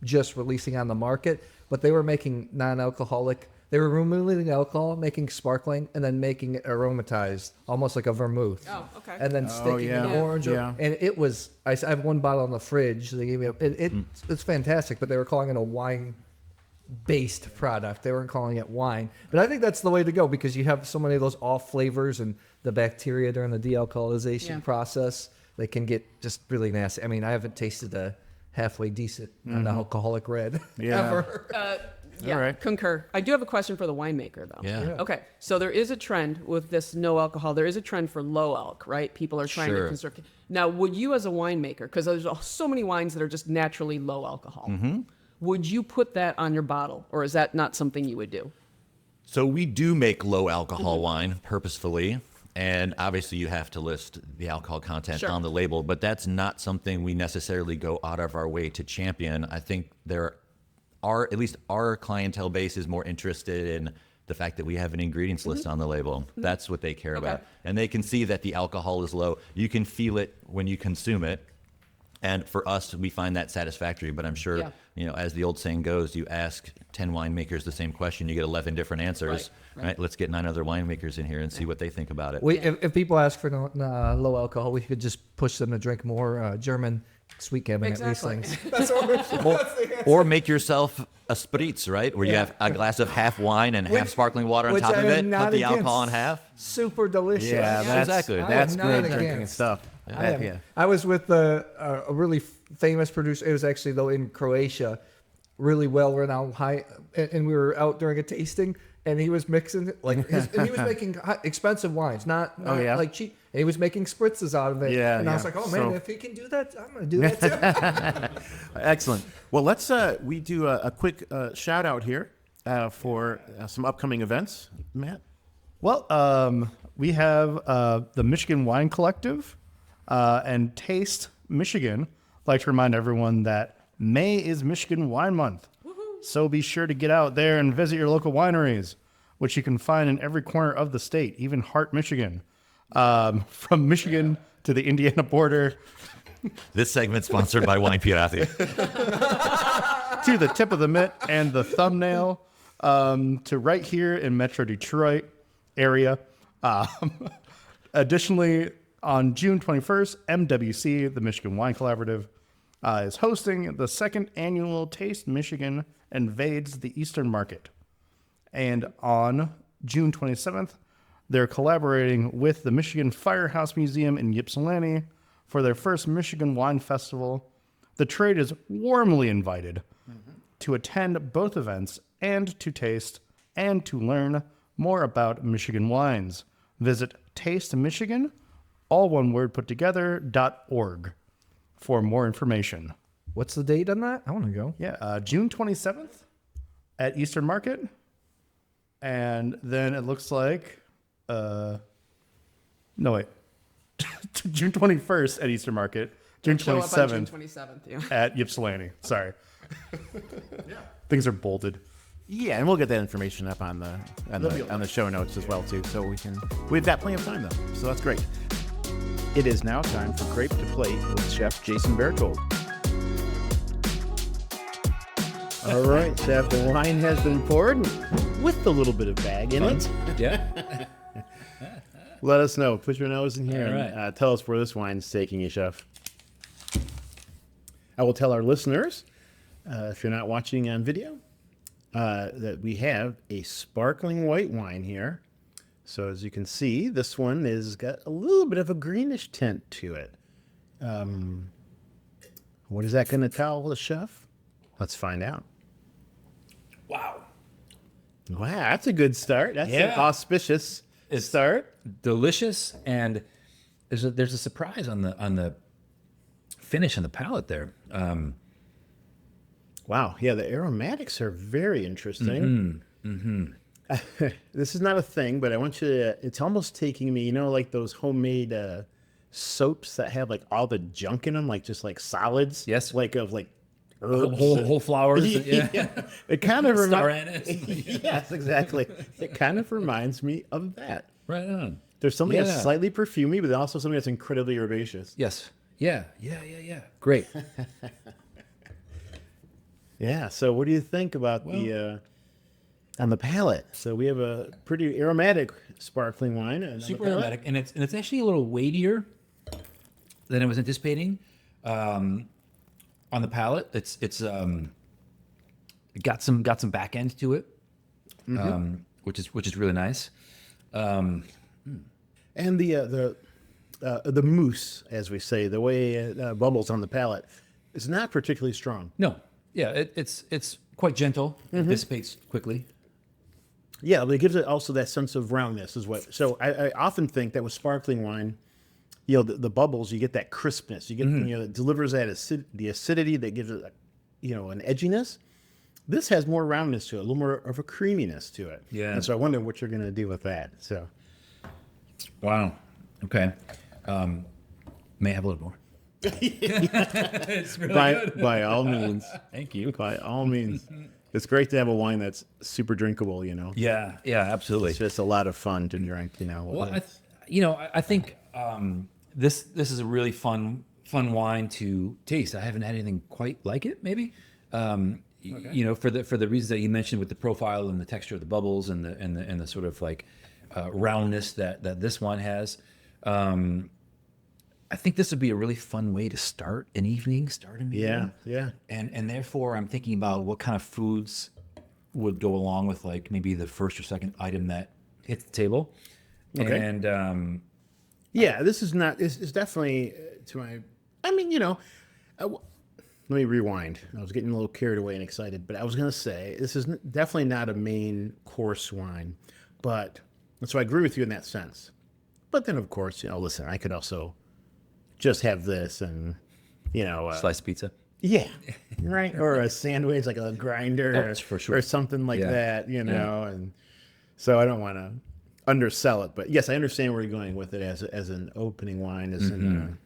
just releasing on the market, but they were making non-alcoholic. They were removing alcohol, making sparkling, and then making it aromatized, almost like a vermouth. Oh, okay. And then sticking yeah. an orange. Yeah. And it was, I have one bottle in the fridge. They gave me, it's fantastic, but they were calling it a wine-based product. They weren't calling it wine. But I think that's the way to go because you have so many of those off flavors and the bacteria during the dealcoholization process. They can get just really nasty. I mean, I haven't tasted a halfway decent non-alcoholic red ever. Yeah, All right. concur. I do have a question for the winemaker, though. Yeah. Okay, so there is a trend with this no alcohol. There is a trend for low alc, right? People are trying to Sure. conserve. Now, would you, as a winemaker, because there's so many wines that are just naturally low alcohol, would you put that on your bottle, or is that not something you would do? So we do make low alcohol wine purposefully, and obviously you have to list the alcohol content Sure. on the label, but that's not something we necessarily go out of our way to champion. I think there are, at least our clientele base is more interested in the fact that we have an ingredients list on the label. That's what they care about. And they can see that the alcohol is low. You can feel it when you consume it. And for us, we find that satisfactory. But I'm sure, Yeah. you know, as the old saying goes, you ask 10 winemakers the same question, you get 11 different answers. Right? Let's get 9 other winemakers in here and see what they think about it. If people ask for low alcohol, we could just push them to drink more German sweet cabernet Exactly. Rieslings. Or make yourself a spritz, right? Where you have a glass of half wine and half sparkling water on Which top I of am it, not put the alcohol in against. half. Super delicious. Yeah, that's exactly. That's I am great not drinking against. stuff. Yeah. I was with a really famous producer. It was actually though in Croatia, really well renowned high, and we were out during a tasting, and he was mixing and he was making expensive wines, not like cheap. And he was making spritzes out of it. Yeah, and I was yeah. like, oh man, So- if he can do that, I'm gonna do that too. Excellent. Well, let's we do a quick shout out here for some upcoming events. Matt. Well, we have the Michigan Wine Collective and Taste Michigan. I'd like to remind everyone that May is Michigan Wine Month. So be sure to get out there and visit your local wineries, which you can find in every corner of the state, even Hart, Michigan. From Michigan to the Indiana border This segment sponsored by Wine Pirati. to the tip of the mitt and the thumbnail to right here in Metro Detroit area. Additionally, on June 21st, MWC, the Michigan Wine Collaborative, is hosting the second annual Taste Michigan Invades the Eastern Market. And on June 27th, they're collaborating with the Michigan Firehouse Museum in Ypsilanti for their first Michigan Wine Festival. The trade is warmly invited to attend both events and to taste and to learn more about Michigan wines. Visit Taste Michigan, all one word put together, .org for more information. What's the date on that? I want to go. Yeah, June 27th at Eastern Market. And then it looks like, no, wait. June 21st at Eastern Market. June Show up on June 27th 27th. Yeah. at Ypsilanti. Sorry. Things are bolded. Yeah, and we'll get that information up on the show notes as well too, so we've got plenty of time though, so that's great. It is now time for Grape to Plate with Chef Jason Berthold. All right, Chef, the wine has been poured with a little bit of bag in it. Yeah. Let us know. Put your nose in here All and right. tell us where this wine's taking you, Chef. I will tell our listeners, if you're not watching on video, that we have a sparkling white wine here. So as you can see, this one has got a little bit of a greenish tint to it. What is that going to tell the chef? Let's find out. Wow. Wow, that's a good start. That's an Yeah. auspicious start. Delicious, and there's a surprise on the finish on the palate there. Wow, yeah, the aromatics are very interesting. This is not a thing, but I want you to, it's almost taking me, like those homemade soaps that have like all the junk in them, like just like solids. Yes. Like of like herbs. Whole flowers. Yeah. Yeah. It kind of Star reminds. anise. Yes, exactly. It kind of reminds me of that. Right on. There's something Yeah. that's slightly perfumey, but also something that's incredibly herbaceous. Yes. Yeah. Great. Yeah. So what do you think about the on the palate? So we have a pretty aromatic sparkling wine. And on the Super palate. aromatic, and it's actually a little weightier than I was anticipating. On the palate, it's got some back end to it, which is really nice. And the mousse, as we say, the way it bubbles on the palate, is not particularly strong. No, yeah, it's quite gentle. It dissipates quickly. Yeah, but it gives it also that sense of roundness is what. So I often think that with sparkling wine, you know, the bubbles, you get that crispness. You get, you know, it delivers that the acidity that gives it, you know, an edginess. This has more roundness to it, a little more of a creaminess to it. Yeah. And so I wonder what you're going to do with that. So. Wow. Okay. May I have a little more? It's really good. By all means. Thank you. By all means. It's great to have a wine that's super drinkable, you know. Yeah, absolutely. It's just a lot of fun to drink, you know. Well, I think this is a really fun wine to taste. I haven't had anything quite like it. Maybe, you know, for the reasons that you mentioned with the profile and the texture of the bubbles and the sort of like roundness that this wine has. I think this would be a really fun way to start an evening, start a meal. Yeah. And therefore, I'm thinking about what kind of foods would go along with like maybe the first or second item that hits the table. Okay. And Yeah, this is not. It's definitely to my. I mean, you know, let me rewind. I was getting a little carried away and excited, but I was gonna say this is definitely not a main course wine, but so I agree with you in that sense. But then, of course, you know, listen, I could also just have this and, you know, slice pizza. yeah, right, or a sandwich like a grinder, Oh, for sure. or something like Yeah. that, you know, and so I don't want to undersell it, but yes, I understand where you're going with it as an opening wine, as in,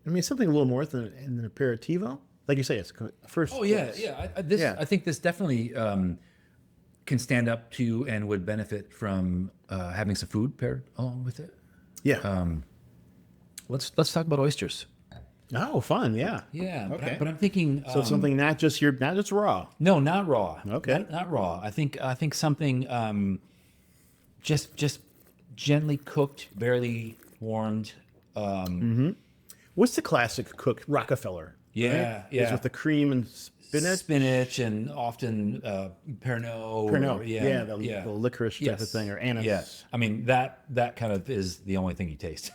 I mean, something a little more than an aperitivo, like you say, it's a first. Oh yeah, course. yeah. I think this definitely can stand up to and would benefit from having some food paired along with it. Yeah. Let's talk about oysters. Oh, fun. Yeah. Yeah. Okay. But I'm thinking. So something not just raw. No, not raw. Okay. Not raw. I think something just gently cooked, barely warmed. What's the classic cooked Rockefeller? Yeah, right? yeah. It's with the cream and spinach. and often Pernod. Pernod. or- The licorice type of Yes. thing, or anise. Yes, I mean that kind of is the only thing you taste,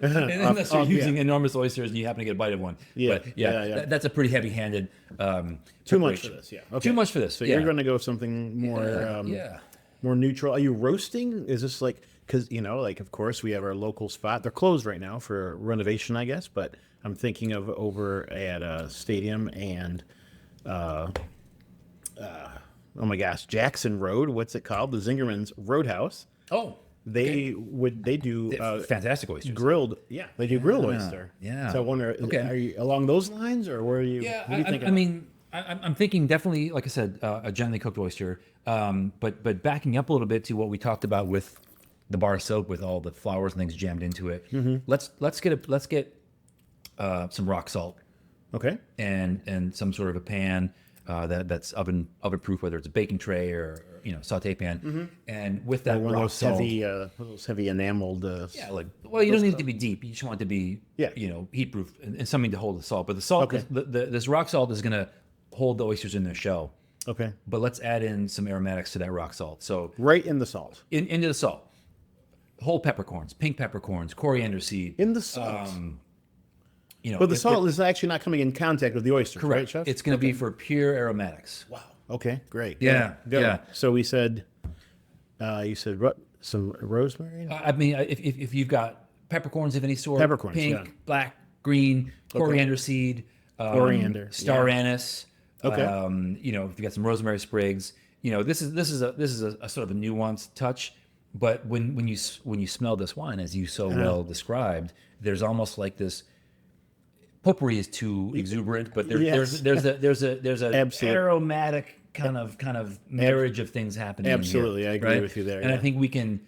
unless you're using enormous oysters and you happen to get a bite of one. Yeah, but yeah. That's a pretty heavy-handed. Too much for preparation. this. Yeah. Okay. Too much for this. So yeah. you're going to go something more. More neutral. Are you roasting? Is this like, because, you know, like, of course, we have our local spot. They're closed right now for renovation, I guess, but I'm thinking of over at a stadium and, oh my gosh, Jackson Road. What's it called? The Zingerman's Roadhouse. Oh, They do fantastic oysters. grilled. Yeah, they do grilled oyster. yeah. So I wonder, Okay. are you along those lines, or where are you? Yeah, what do you think I mean, I'm thinking definitely, like I said, a gently cooked oyster. But backing up a little bit to what we talked about with the bar soap, with all the flowers and things jammed into it. Let's get some rock salt Okay. and some sort of a pan that's oven proof, whether it's a baking tray or saute pan. And with that One of rock those salt, heavy enameled. yeah, well, you don't need it to be deep. You just want it to be, Yeah. heat proof and something to hold the salt. But the salt, Okay. this rock salt is gonna hold the oysters in their shell. Okay. But let's add in some aromatics to that rock salt. So Right in the salt. into the salt, whole peppercorns, pink peppercorns, coriander seed. In the salt. But But the salt is actually not coming in contact with the oysters, right, correct. Chef? It's going to be for pure aromatics. Wow. Okay, great. Yeah, Good. yeah. So we said, you said some rosemary? I mean, if you've got peppercorns of any sort, Peppercorns, pink, yeah. black, green, coriander seed, Coriander, star yeah. anise. Okay. If you got some rosemary sprigs, this is a sort of a nuanced touch. But when you smell this wine, as you so well described, there's almost like this. Potpourri is too exuberant, but Yes. there's a Absolutely. aromatic kind of marriage of things happening. in here, Absolutely, I agree right? with you there, And I yeah. think we can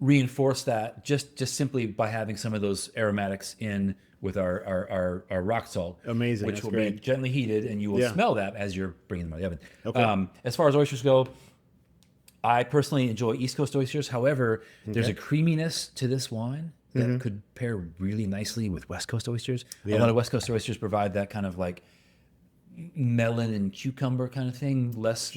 reinforce that just simply by having some of those aromatics in with our rock salt. Amazing. Which That's will great. be gently heated, and you will Yeah. smell that as you're bringing them out of the oven. Okay. As far as oysters go, I personally enjoy East Coast oysters. However, there's a creaminess to this wine that could pair really nicely with West Coast oysters. A lot of West Coast oysters provide that kind of like melon and cucumber kind of thing, less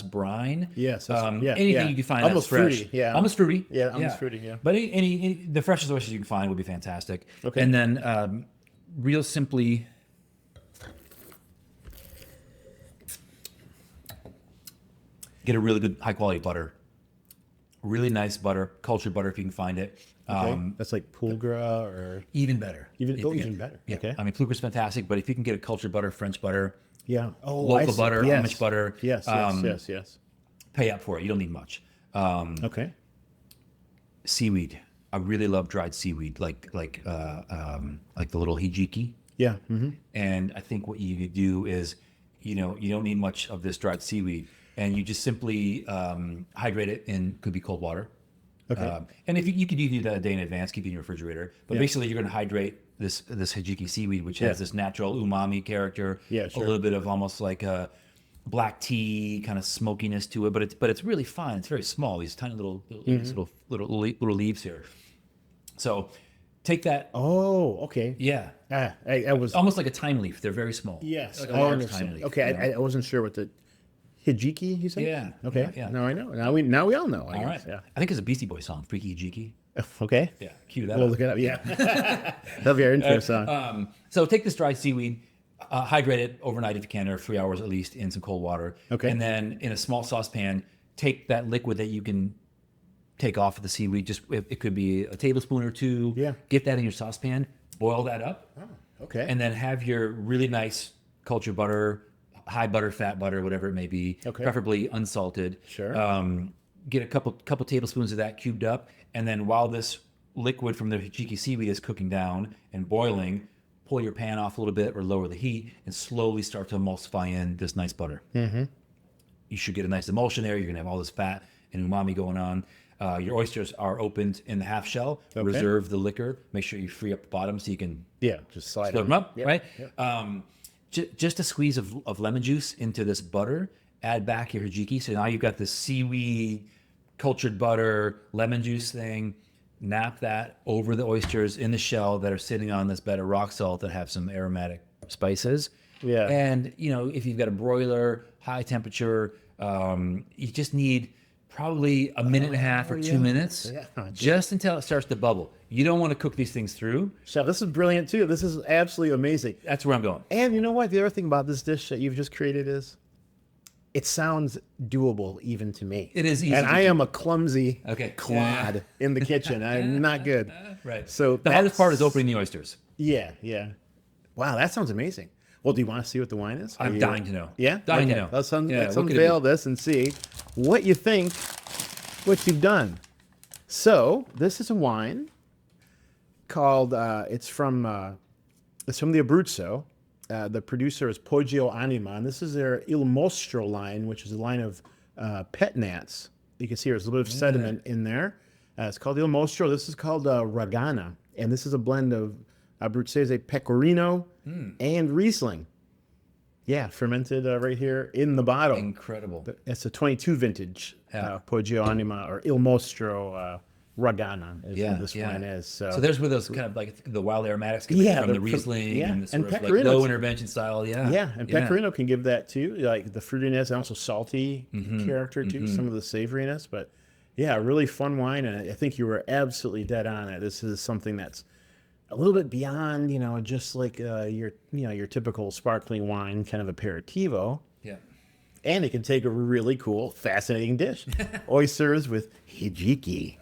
brine. Yes, that's- yeah, anything yeah. you can find Almost that's fresh. fruity, yeah. Almost fruity. Yeah, almost fruity, yeah. But any the freshest oysters you can find would be fantastic. Okay. And then real simply, get a really good high quality butter. Really nice butter, cultured butter if you can find it. Okay. That's like Pulgra or Even better. even If you even get- better. Yeah. Okay. I mean, Pluger's fantastic, but if you can get a cultured butter, French butter, Yeah. Oh, I local see. butter, Yes. Amish butter, Yes. Yes. pay up for it. You don't need much. Okay. Seaweed. I really love dried seaweed, like the little hijiki. Yeah. Mm-hmm. And I think what you could do is, you don't need much of this dried seaweed, and you just simply hydrate it in could be cold water. Okay. And if you could do that a day in advance, keep it in your refrigerator. But Yeah. basically, you're going to hydrate this hijiki seaweed, which has Yeah. this natural umami character. Yeah, sure. A little bit of almost like a black tea kind of smokiness to it, but it's really fine. It's very small. These tiny little little leaves here. So take that. Oh, okay. Yeah. I was. Almost like a thyme leaf. They're very small. Yes. Like a I large understand. thyme leaf. Okay. you know? I wasn't sure what the Hijiki you said. Yeah, Okay. yeah. Now I know. Now we all know. I All guess. right. I think it's a Beastie Boys song, Freaky Hijiki. Yeah. Okay. Yeah, cue that We'll up. look it up. Yeah. That'll be our intro song. So take this dry seaweed, hydrate it overnight if you can, or 3 hours at least in some cold water. Okay. And then in a small saucepan, take that liquid that you can take off of the seaweed. Just it could be a tablespoon or two. Yeah. Get that in your saucepan, boil that up, Okay. and then have your really nice cultured butter, high butter, fat butter, whatever it may be, Okay. preferably unsalted. Sure. Get a couple tablespoons of that cubed up, and then while this liquid from the hijiki seaweed is cooking down and boiling, pull your pan off a little bit or lower the heat and slowly start to emulsify in this nice butter. Mm-hmm. You should get a nice emulsion there. You're gonna have all this fat and umami going on. Your oysters are opened in the half shell. Okay. Reserve the liquor. Make sure you free up the bottom so you can Yeah. Just slide slurp it. them up, Yep, right? yep. Just a squeeze of lemon juice into this butter. Add back your hijiki. So now you've got this seaweed, cultured butter, lemon juice thing. Nap that over the oysters in the shell that are sitting on this bed of rock salt that have some aromatic spices. Yeah. And if you've got a broiler, high temperature, you just need probably a minute and a half or 2 minutes, Yeah. just until it starts to bubble. You don't want to cook these things through. Chef, this is brilliant too. This is absolutely amazing. That's where I'm going. And you know what? The other thing about this dish that you've just created is it sounds doable even to me. It is easy And to I do. am a clumsy Okay. clod in the kitchen. I'm not good. Right. So The hardest part is that's- opening the oysters. Yeah, yeah. Wow, that sounds amazing. Well, do you want to see what the wine is? I'm dying to know. Yeah? Dying to Okay. know. Let's, Yeah, let's what could it unveil be? this and see what you think, what you've done. So, this is a wine called, it's from the Abruzzo. The producer is Poggio Anima, and this is their Il Mostro line, which is a line of pét-nats. You can see there's a little bit of sediment in there. It's called Il Mostro. This is called Ragana, and this is a blend of Abruzzese Pecorino and Riesling. Yeah, fermented right here in the bottle. Incredible. It's a 22 vintage Yeah. Poggio Anima or Il Mostro Ragana is what this wine is. So there's where those kind of like the wild aromatics get Yeah, from the the- Riesling yeah, and the and sort of like Pecorino's- low intervention style. Yeah. Yeah, and Pecorino can give that too, like the fruitiness and also salty character too, some of the savoriness. But yeah, a really fun wine, and I think you were absolutely dead on it. This is something that's a little bit beyond, just like your typical sparkling wine kind of aperitivo. Yeah. And it can take a really cool, fascinating dish. Oysters with hijiki,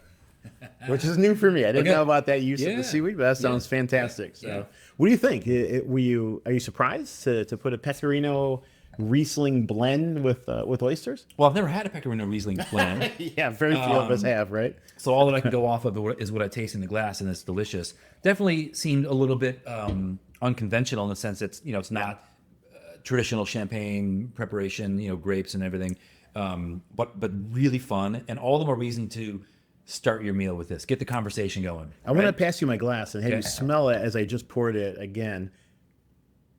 which is new for me. I didn't Okay. know about that use of Yeah. the seaweed, but that sounds fantastic. So, Yeah. what do you think? Are you surprised to put a Pecorino Riesling blend with oysters? Well, I've never had a Pecorino Riesling blend, Yeah, very few of us have, right? so all that I can go off of is what I taste in the glass, and it's delicious. Definitely seemed a little bit unconventional in the sense it's it's not traditional champagne preparation, grapes and everything, but really fun, and all the more reason to start your meal with this. Get the conversation going. I want to pass you my glass and have you Okay. smell it as I just poured it again.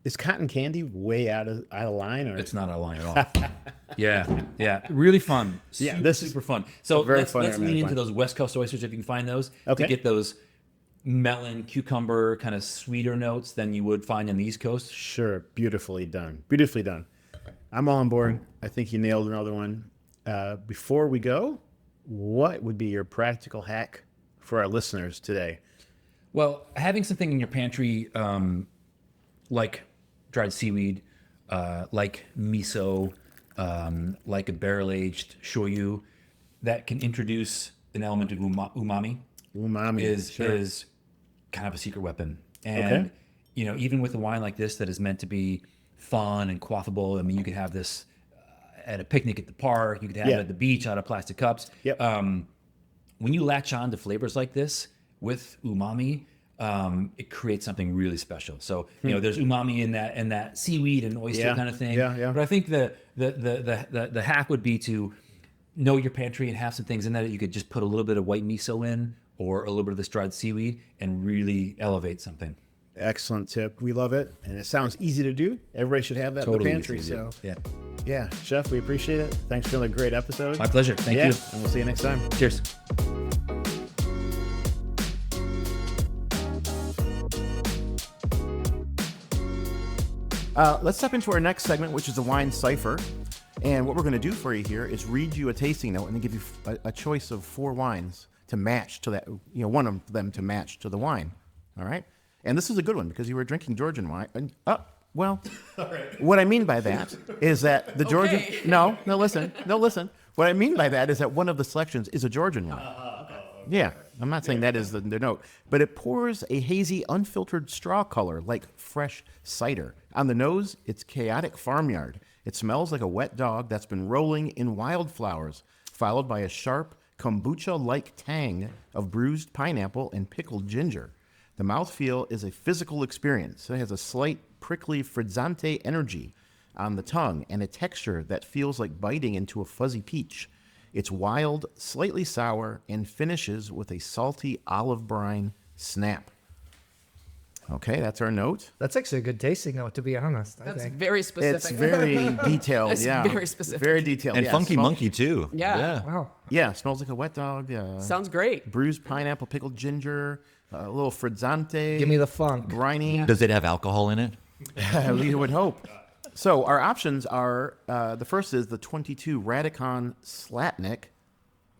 Is cotton candy way out of line, or It's not a line at all. yeah, really fun. Yeah, this is super fun. So very let's fun lean aromatic into wine. those West Coast oysters if you can find those. Okay. To get those melon, cucumber, kind of sweeter notes than you would find on the East Coast. Sure, beautifully done. Beautifully done. I'm all on board. I think you nailed another one. Before we go, what would be your practical hack for our listeners today? Well, having something in your pantry like dried seaweed, like miso, like a barrel-aged shoyu, that can introduce an element of umami Umami is kind of a secret weapon. And, Okay. Even with a wine like this that is meant to be fun and quaffable, I mean, you could have this at a picnic at the park, you could have it at the beach out of plastic cups. Yep. When you latch on to flavors like this with umami, it creates something really special. So there's umami in that seaweed and oyster Yeah. kind of thing. Yeah. But I think the hack would be to know your pantry and have some things in there that you could just put a little bit of white miso in or a little bit of this dried seaweed and really elevate something. Excellent tip. We love it, and it sounds easy to do. Everybody should have that in the pantry. easy to So, do. Yeah. yeah, Chef, we appreciate it. Thanks for another great episode. My pleasure. Thank yeah, you. and we'll see you next time. Cheers. Let's step into our next segment, which is the wine cipher. And what we're going to do for you here is read you a tasting note and then give you a choice of 4 wines to match to that, one of them to match to the wine. All right. And this is a good one because you were drinking Georgian wine. And, what I mean by that is that the Georgian. Okay. No, listen. What I mean by that is that one of the selections is a Georgian wine. Yeah, I'm not saying that is the note, but it pours a hazy, unfiltered straw color like fresh cider. On the nose, it's chaotic farmyard. It smells like a wet dog that's been rolling in wildflowers, followed by a sharp, kombucha-like tang of bruised pineapple and pickled ginger. The mouthfeel is a physical experience. It has a slight, prickly frizzante energy on the tongue and a texture that feels like biting into a fuzzy peach. It's wild, slightly sour, and finishes with a salty olive brine snap. Okay, that's our note. That's actually a good tasting note, to be honest. I That's think. very specific. It's very detailed. It's yeah, very specific. Very detailed. And yeah, funky smells- monkey too. Yeah. Wow. Yeah, smells like a wet dog. Yeah. Sounds great. Bruised pineapple, pickled ginger, a little frizzante. Give me the funk. briny. Does it have alcohol in it? We would hope. So our options are the first is the 22 Radicon Slatnik,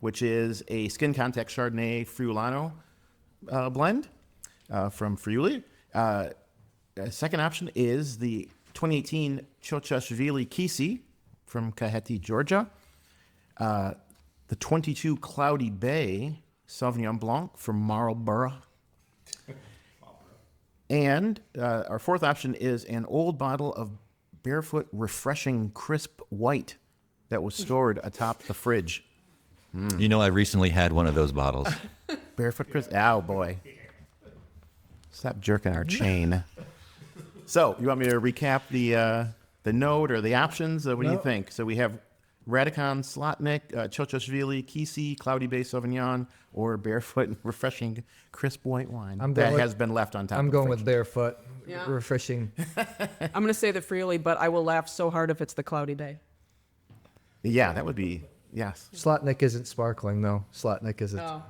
which is a skin contact Chardonnay Friulano blend from Friuli. Second option is the 2018 Chochashvili Kisi from Kaheti, Georgia. The 22 Cloudy Bay Sauvignon Blanc from Marlborough. And our fourth option is an old bottle of Barefoot Refreshing Crisp White that was stored atop the fridge. I recently had one of those bottles. Barefoot Crisp. Ow, boy. Stop jerking our chain. So, you want me to recap the note or the options? What do you No. think? So we have Radicon Slotnik, Chochashvili, Kisi, Cloudy Bay Sauvignon, or Barefoot Refreshing Crisp White Wine I'm that going with- has been left on top. I'm of the going fridge. with barefoot. Yeah. Refreshing. I'm going to say the Friuli, but I will laugh so hard if it's the Cloudy Bay. Yeah, that would be yes. Slotnik isn't sparkling though. Slotnik isn't. Oh.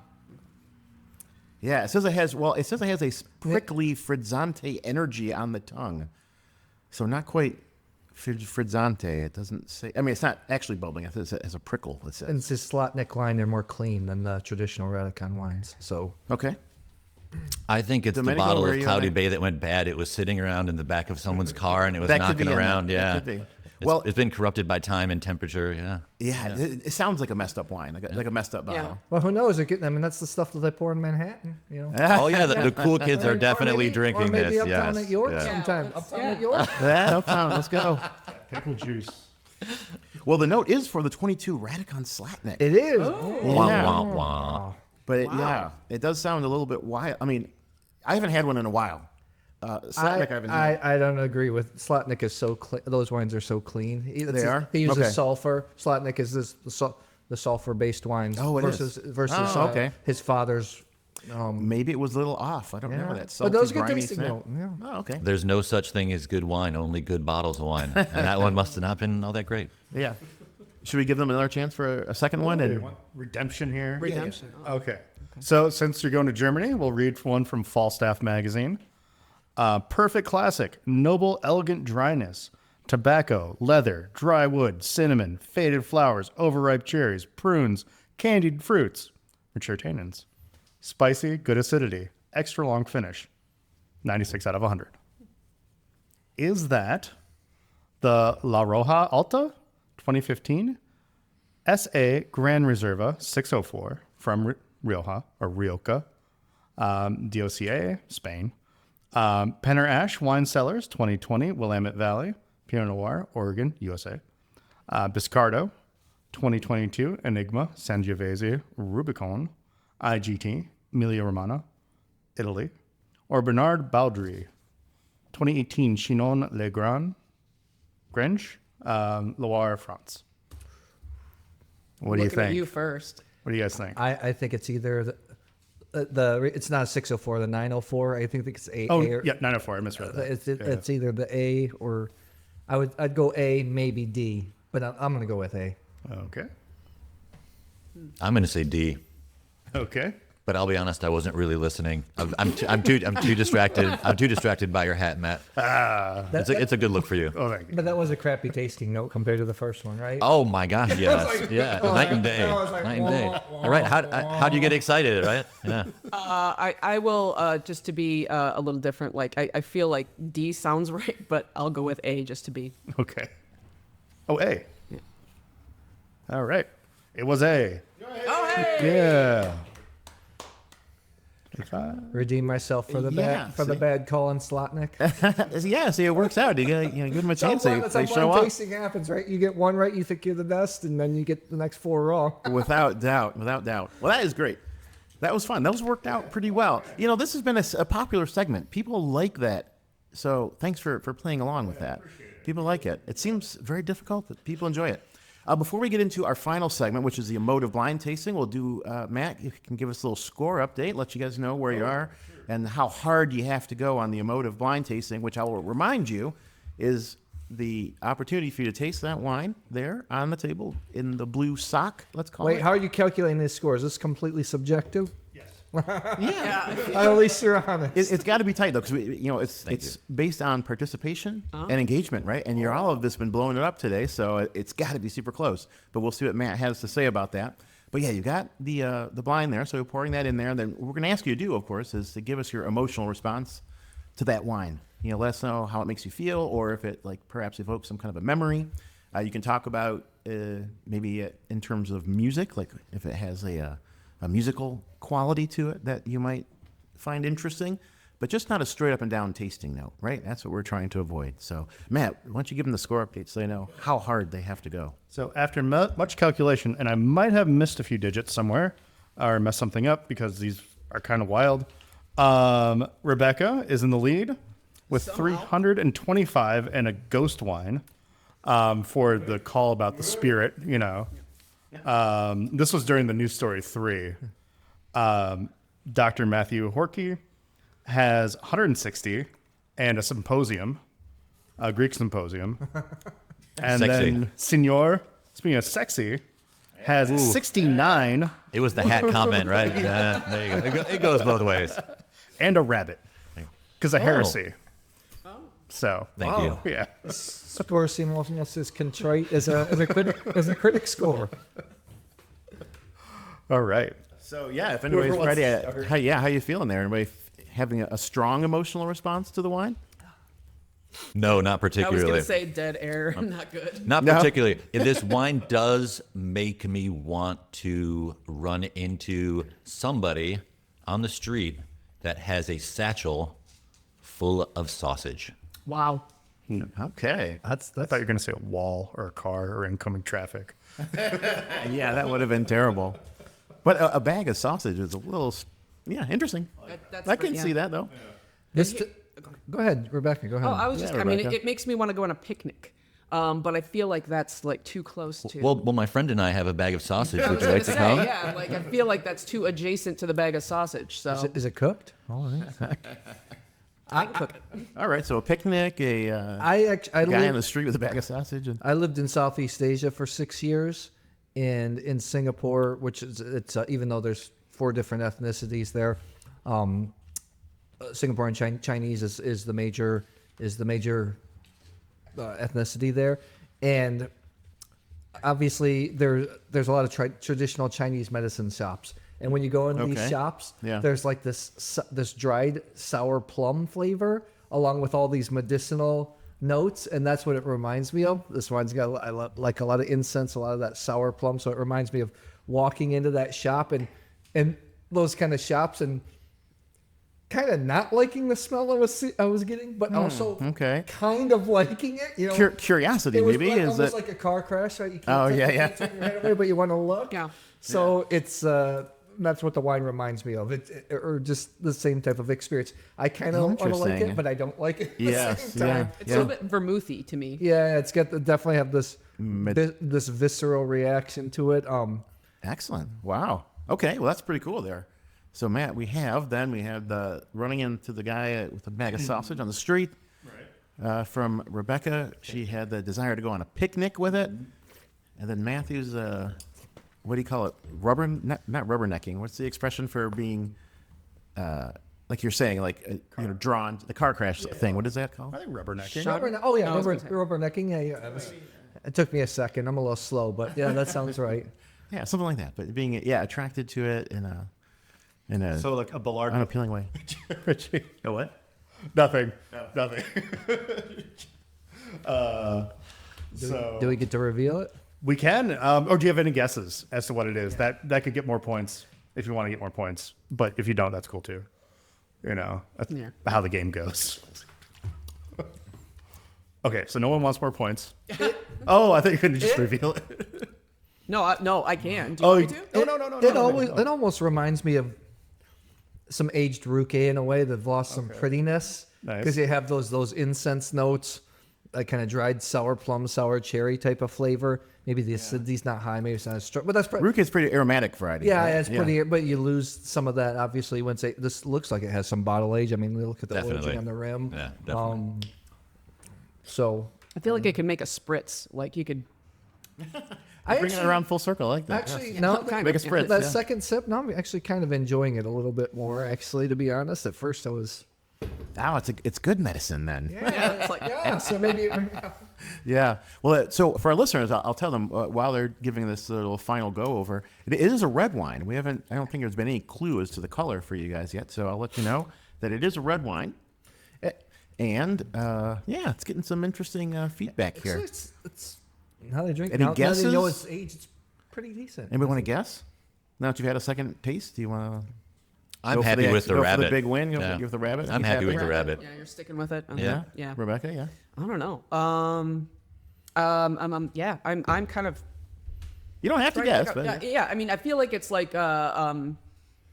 Yeah, it says it has a prickly frizzante energy on the tongue. So not quite frizzante. It doesn't say. I mean, it's not actually bubbling. It says it has a prickle. It says. And it's this Slotnik line. They're more clean than the traditional Radicon wines. So Okay. I think it's Domenico, the bottle where are of you Cloudy at? Bay that went bad. It was sitting around in the back of someone's car and it was That could knocking be in around. that. Yeah. That could be. It's, Well- it's been corrupted by time and temperature. Yeah. Yeah, it sounds like a messed up wine, like a messed up bottle. well, who knows? I mean, that's the stuff that they pour in Manhattan. Oh yeah, the cool kids are Or definitely maybe- drinking or maybe this. uptown Yes. at York Yeah. sometime. let's- Uptown yeah. at York. Yeah, uptown, let's go. Pickle juice. Well, the note is for the 22 Radicon Slatnik. It is. Wah, Yeah. wah, wah. But yeah, it does sound a little bit wild. I mean, I haven't had one in a while. Slatnik I haven't had. I don't agree with Slotnik is so clean. Those wines are so clean. They are? He uses Okay. sulfur. Slotnik is the sulfur-based wines Oh, it is. versus Oh, okay. his father's. Maybe it was a little off. I don't remember that. But those Salty, good briny tasting scent. though. Yeah. Oh, okay. There's no such thing as good wine, only good bottles of wine. And that one must have not been all that great. Yeah. Should we give them another chance for a second one? You And want redemption here? Redemption. Okay. So since you're going to Germany, we'll read one from Falstaff magazine. Perfect classic, noble, elegant dryness. Tobacco, leather, dry wood, cinnamon, faded flowers, overripe cherries, prunes, candied fruits, mature tannins. Spicy, good acidity, extra long finish. 96 out of 100. Is that the La Roja Alta 2015? SA Gran Reserva 604 from Rioja or Rioja, DOCA, Spain. Penner Ash Wine Cellars 2020, Willamette Valley, Pinot Noir, Oregon, USA. Biscardo 2022, Enigma, Sangiovese, Rubicon, IGT, Emilia Romagna, Italy. Or Bernard Baudry 2018, Chinon Le Grand, Grange, Loire, France. What do you Looking at think? you first. What do you guys think? I think it's either it's not a 604, the 904. I think it's A. Oh, A or, yeah, 904. I misread that. It's either the A or I'd go A, maybe D, but I'm going to go with A. Okay. I'm going to say D. Okay. But I'll be honest, I wasn't really listening. I'm too distracted. I'm too distracted by your hat, Matt. It's a good look for you. Oh, thank you. But that was a crappy tasting note compared to the first one, right? Oh my gosh, yes, yeah, night and day, night and day. All right, how do you get excited, right? Yeah. I will just to be a little different. Like I feel like D sounds right, but I'll go with A just to be. Okay. Oh, A. Yeah. All right. It was A. Oh hey! Yeah. Redeem myself for the Yeah, bad Colin Slotnick. yeah, see, it works out. You gotta give them a chance. That's They how show blind up. tasting happens, right? You get one right, you think you're the best, and then you get the next four wrong. Without doubt. Without doubt. Well, that is great. That was fun. Those worked out pretty well. You know, this has been a popular segment. People like that. So thanks for playing along with that. People like it. It seems very difficult, but people enjoy it. Before we get into our final segment, which is the Emotive blind tasting, we'll do, Matt, you can give us a little score update, let you guys know where you are and how hard you have to go on the Emotive blind tasting, which I will remind you is the opportunity for you to taste that wine there on the table in the blue sock, let's call Wait, it. how are you calculating these scores? Is this completely subjective? Yeah. At least you're honest. It's got to be tight though, because it's based on participation and engagement, right? And your all of this been blowing it up today, so it's got to be super close. But we'll see what Matt has to say about that. But yeah, you got the blind there, so pouring that in there. And then what we're going to ask you to do, of course, is to give us your emotional response to that wine. You know, let us know how it makes you feel, or if it perhaps evokes some kind of a memory. You can talk about maybe in terms of music, like if it has a musical quality to it that you might find interesting, but just not a straight up and down tasting note, right? That's what we're trying to avoid. So, Matt, why don't you give them the score update so they know how hard they have to go? So after much calculation, and I might have missed a few digits somewhere or messed something up because these are kind of wild, Rebecca is in the lead with 325 and a ghost wine for the call about the spirit, you know. This was during the News Story 3. Dr. Matthew Horkey has 160 and a symposium, a Greek symposium. And Sexy. then Signor, speaking of sexy, has 69 It was the hat comment, right? Yeah, there you go. It goes both ways. and a rabbit because of heresy. So, Thank you. yeah. Sporsimos is contrite as a critic score. All right. So, yeah, if anybody's ready, how you feeling there? Anybody having a strong emotional response to the wine? No, not I was particularly. gonna say dead air, not good. Not No? particularly. This wine does make me want to run into somebody on the street that has a satchel full of sausage. Wow. Okay. I thought you were going to say a wall or a car or incoming traffic. Yeah, that would have been terrible. But a bag of sausage is a little, interesting. That's I can yeah. see that, though. Go ahead, Rebecca. Go ahead. Oh, I was Yeah, just, I mean, Rebecca. it makes me want to go on a picnic. But I feel like that's like too close to. Well, my friend and I have a bag of sausage. I Would was you gonna like to say, come? yeah, like I feel like that's too adjacent to the bag of sausage. So Is it cooked? All right. I can cook it. All right, so a picnic, a I guy on lived, the street with a bag of sausage. And, I lived in Southeast Asia for 6 years, and in Singapore, which is even though there's 4 different ethnicities there, Singapore and Chinese is the major ethnicity there, and obviously there's a lot of traditional Chinese medicine shops. And when you go into these Okay. shops, Yeah. there's like this dried sour plum flavor along with all these medicinal notes, and that's what it reminds me of. This wine's got like a lot of incense, a lot of that sour plum, so it reminds me of walking into that shop and those kind of shops and kind of not liking the smell I was getting, but also okay. kind of liking it. You know, Curiosity, it was maybe? like, Is almost it? like a car crash, right? You Oh, take yeah, the- yeah. take your head away, but you want to look. Yeah. So it's that's what the wine reminds me of. Or just the same type of experience. I kind of want to like Interesting. it, but I don't like it at the Yes, same time. yeah. It's a little bit vermouthy to me. Yeah, it's got definitely have this this visceral reaction to it. Excellent. Wow. Okay, well, that's pretty cool there. So, Matt, we have the running into the guy with a bag of sausage on the street. Right. From Rebecca, she had the desire to go on a picnic with it. And then Matthew's, what do you call it? Not rubbernecking. What's the expression for being, like you're saying, like, drawn, the car crash thing. What is that called? I think rubbernecking. Rubbernecking. Yeah. It took me a second. I'm a little slow, but yeah, that sounds right. Yeah, something like that. But being, attracted to it in a So like a Ballard. unappealing way. Richie. A what? Nothing. Nothing. So Do we get to reveal it? we can. Or do you have any guesses as to what it is? That could get more points if you want to get more points. But if you don't, that's cool too. That's Yeah. how the game goes. Okay, so no one wants more points. Oh, I thought you couldn't just reveal it. No, I can. Do you want me to? No. It almost reminds me of some aged Ruquet in a way that's lost some prettiness Nice. because you have those incense notes, like kind of dried sour plum, sour cherry type of flavor. Maybe the acidity's not high, maybe it's not as strong, but that's Ruke is pretty aromatic variety. yeah, right? it's pretty. But you lose some of that obviously once this looks like it has some bottle age. I mean, look at the Definitely. aging on the rim. Yeah, definitely. So I feel like it could make a spritz. Like you could. Bring it around full circle. I like that. Actually, no. Kind Make a of, yeah. spritz. That yeah. second sip, now I'm actually kind of enjoying it a little bit more. Actually, to be honest, at first I was. Oh, it's good medicine then. Yeah, it's like Yeah, so maybe. Yeah. Well, so for our listeners, I'll tell them while they're giving this little final go over, it is a red wine. I don't think there's been any clue as to the color for you guys yet. So I'll let you know that it is a red wine. And it's getting some interesting feedback here. It's how they drink. Any Now they know guesses? its age. It's pretty decent. Anybody want to guess? Now that you've had a second taste, do you want to? I'm happy with the go rabbit. For the big win. Go Yeah. with the rabbit. I'm You happy with the rabbit. Yeah, you're sticking with it. Okay. Yeah. Yeah. Rebecca, yeah. I don't know. Yeah, I'm kind of. You don't have to guess, but Yeah, I mean, I feel like it's like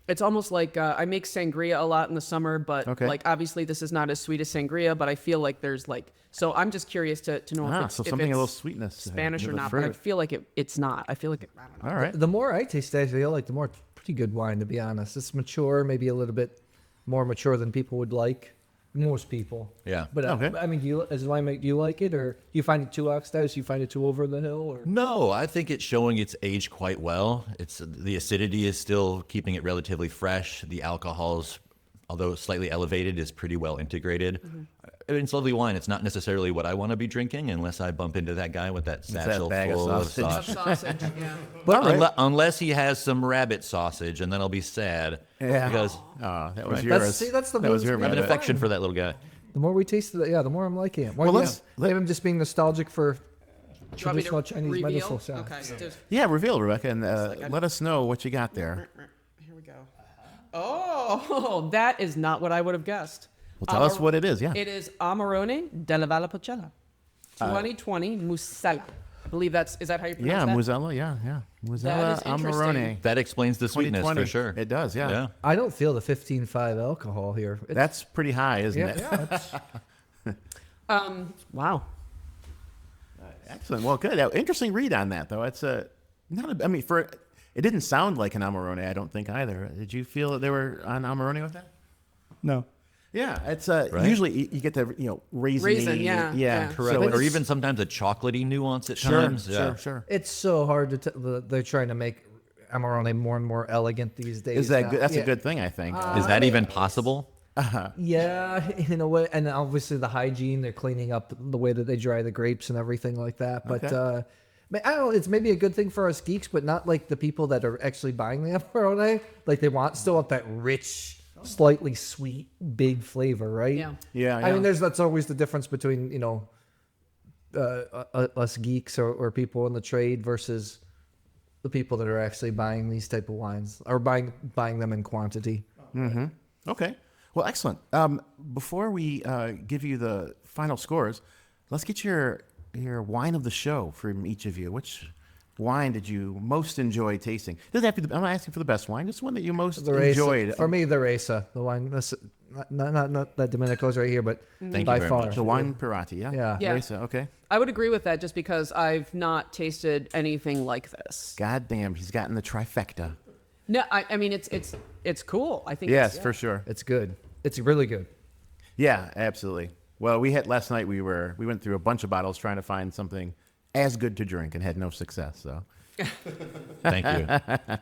it's almost like I make sangria a lot in the summer, but Okay. like obviously this is not as sweet as sangria, but I feel like there's like so I'm just curious to know if it's, so if something a it's little sweetness. Spanish or with the not, but I fruit. feel like it's not. I feel like I don't know. All right. The more I taste it, I feel like the more pretty good wine. To be honest, it's mature, maybe a little bit more mature than people would like. Most people. Yeah. But Okay. I mean, do you like it, or you find it too oxidized? You find it too over the hill, or No, I think it's showing its age quite well. The acidity is still keeping it relatively fresh. The alcohol's, although slightly elevated, is pretty well integrated. I mean, it's lovely wine. It's not necessarily what I want to be drinking unless I bump into that guy with that satchel bag of full of sausage. sausage. Sausage, yeah. But unless he has some rabbit sausage, and then I'll be sad. Yeah. Because Oh, that was Right. yours. that's the that was blues your we I have an Yeah. rabbit. affection for that little guy. the more we taste it, the more I'm liking it. More, Well, yeah. let's- Maybe I'm just being nostalgic for Do you want me to traditional Chinese reveal? medicinal shots. Okay. Just, Yeah, reveal, Rebecca, and like let us know what you got there. here we go. Oh, that is not what I would have guessed. Well, tell us what it is. Yeah. It is Amarone della Valpolicella, 2020 Musella. I believe is that how you pronounce Yeah, that? Musella. Yeah. Musella is interesting. Amarone. That explains the sweetness 2020. for sure. It does. Yeah. Yeah. I don't feel the 15.5 alcohol here. It's, That's pretty high, isn't yeah, it? yeah, it's- Wow. Excellent. Well, good. Interesting read on that, though. It's not. I mean, it didn't sound like an Amarone. I don't think either. Did you feel that they were on Amarone with that? No. Yeah, it's usually you get the Raisin, yeah. Correct. So Or even sometimes a chocolatey nuance at sure, times. sure. It's so hard to. They're trying to make Amarone more and more elegant these days. Is that now. good? That's Yeah. a good thing, I think. Is that even possible? Yeah, in a way, and obviously the hygiene, they're cleaning up the way that they dry the grapes and everything like that. But Okay. I don't know, it's maybe a good thing for us geeks, but not like the people that are actually buying the Amarone. Like they still want that rich, slightly sweet, big flavor, right? Yeah. Yeah, I yeah. mean, that's always the difference between us geeks or people in the trade versus the people that are actually buying these type of wines or buying them in quantity. Okay. Well, excellent. Before we give you the final scores, let's get your wine of the show from each of you. Which wine did you most enjoy tasting? Doesn't have to be I'm not asking for the best wine, just one that you most The Resa, enjoyed. for me, the Resa, the wine. Not that Domenico's right here, but Thank by you very far. much. The Wine Pirati, yeah? Yeah. Yeah. Resa, okay. I would agree with that just because I've not tasted anything like this. God damn, he's gotten the trifecta. No, I mean it's cool. I think Yes, it's, for sure. It's good. It's really good. Yeah, absolutely. Well, last night we went through a bunch of bottles trying to find something as good to drink and had no success. So Thank you.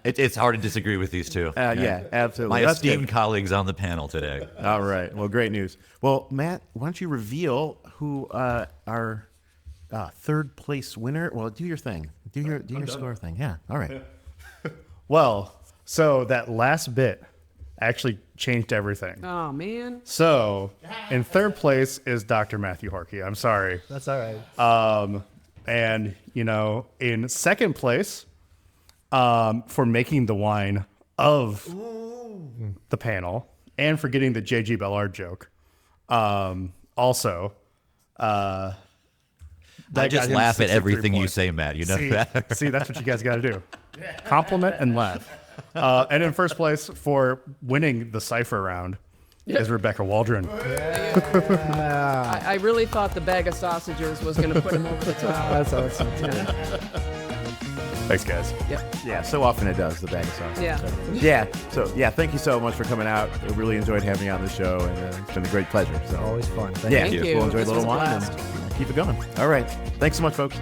It's hard to disagree with these two. yeah, absolutely. My That's good. esteemed colleagues on the panel today. All right. Well, great news. Well, Matt, why don't you reveal who our third place winner? Well, do your thing. Do your score thing. Yeah. All right. Well, so that last bit actually changed everything. Oh man. So in third place is Dr. Matthew Horkey. I'm sorry. That's all right. And, in second place, for making the wine of the panel and for getting the J.G. Ballard joke. Also, I that just got him laugh at 63 everything you points. say, Matt. You know See, that. see, that's what you guys got to do. Compliment and laugh. And in first place for winning the Cipher round is Rebecca Waldron. I really thought the bag of sausages was going to put him over the top. That's awesome. Thanks, guys. Yep. Yeah. So often it does the bag of sauce. Yeah. Yeah. So yeah, thank you so much for coming out. I really enjoyed having you on the show, and it's been a great pleasure. So Always fun. Thank yeah, you. Thank you. we'll enjoy This a little was a wine blast. and keep it going. All right. Thanks so much, folks.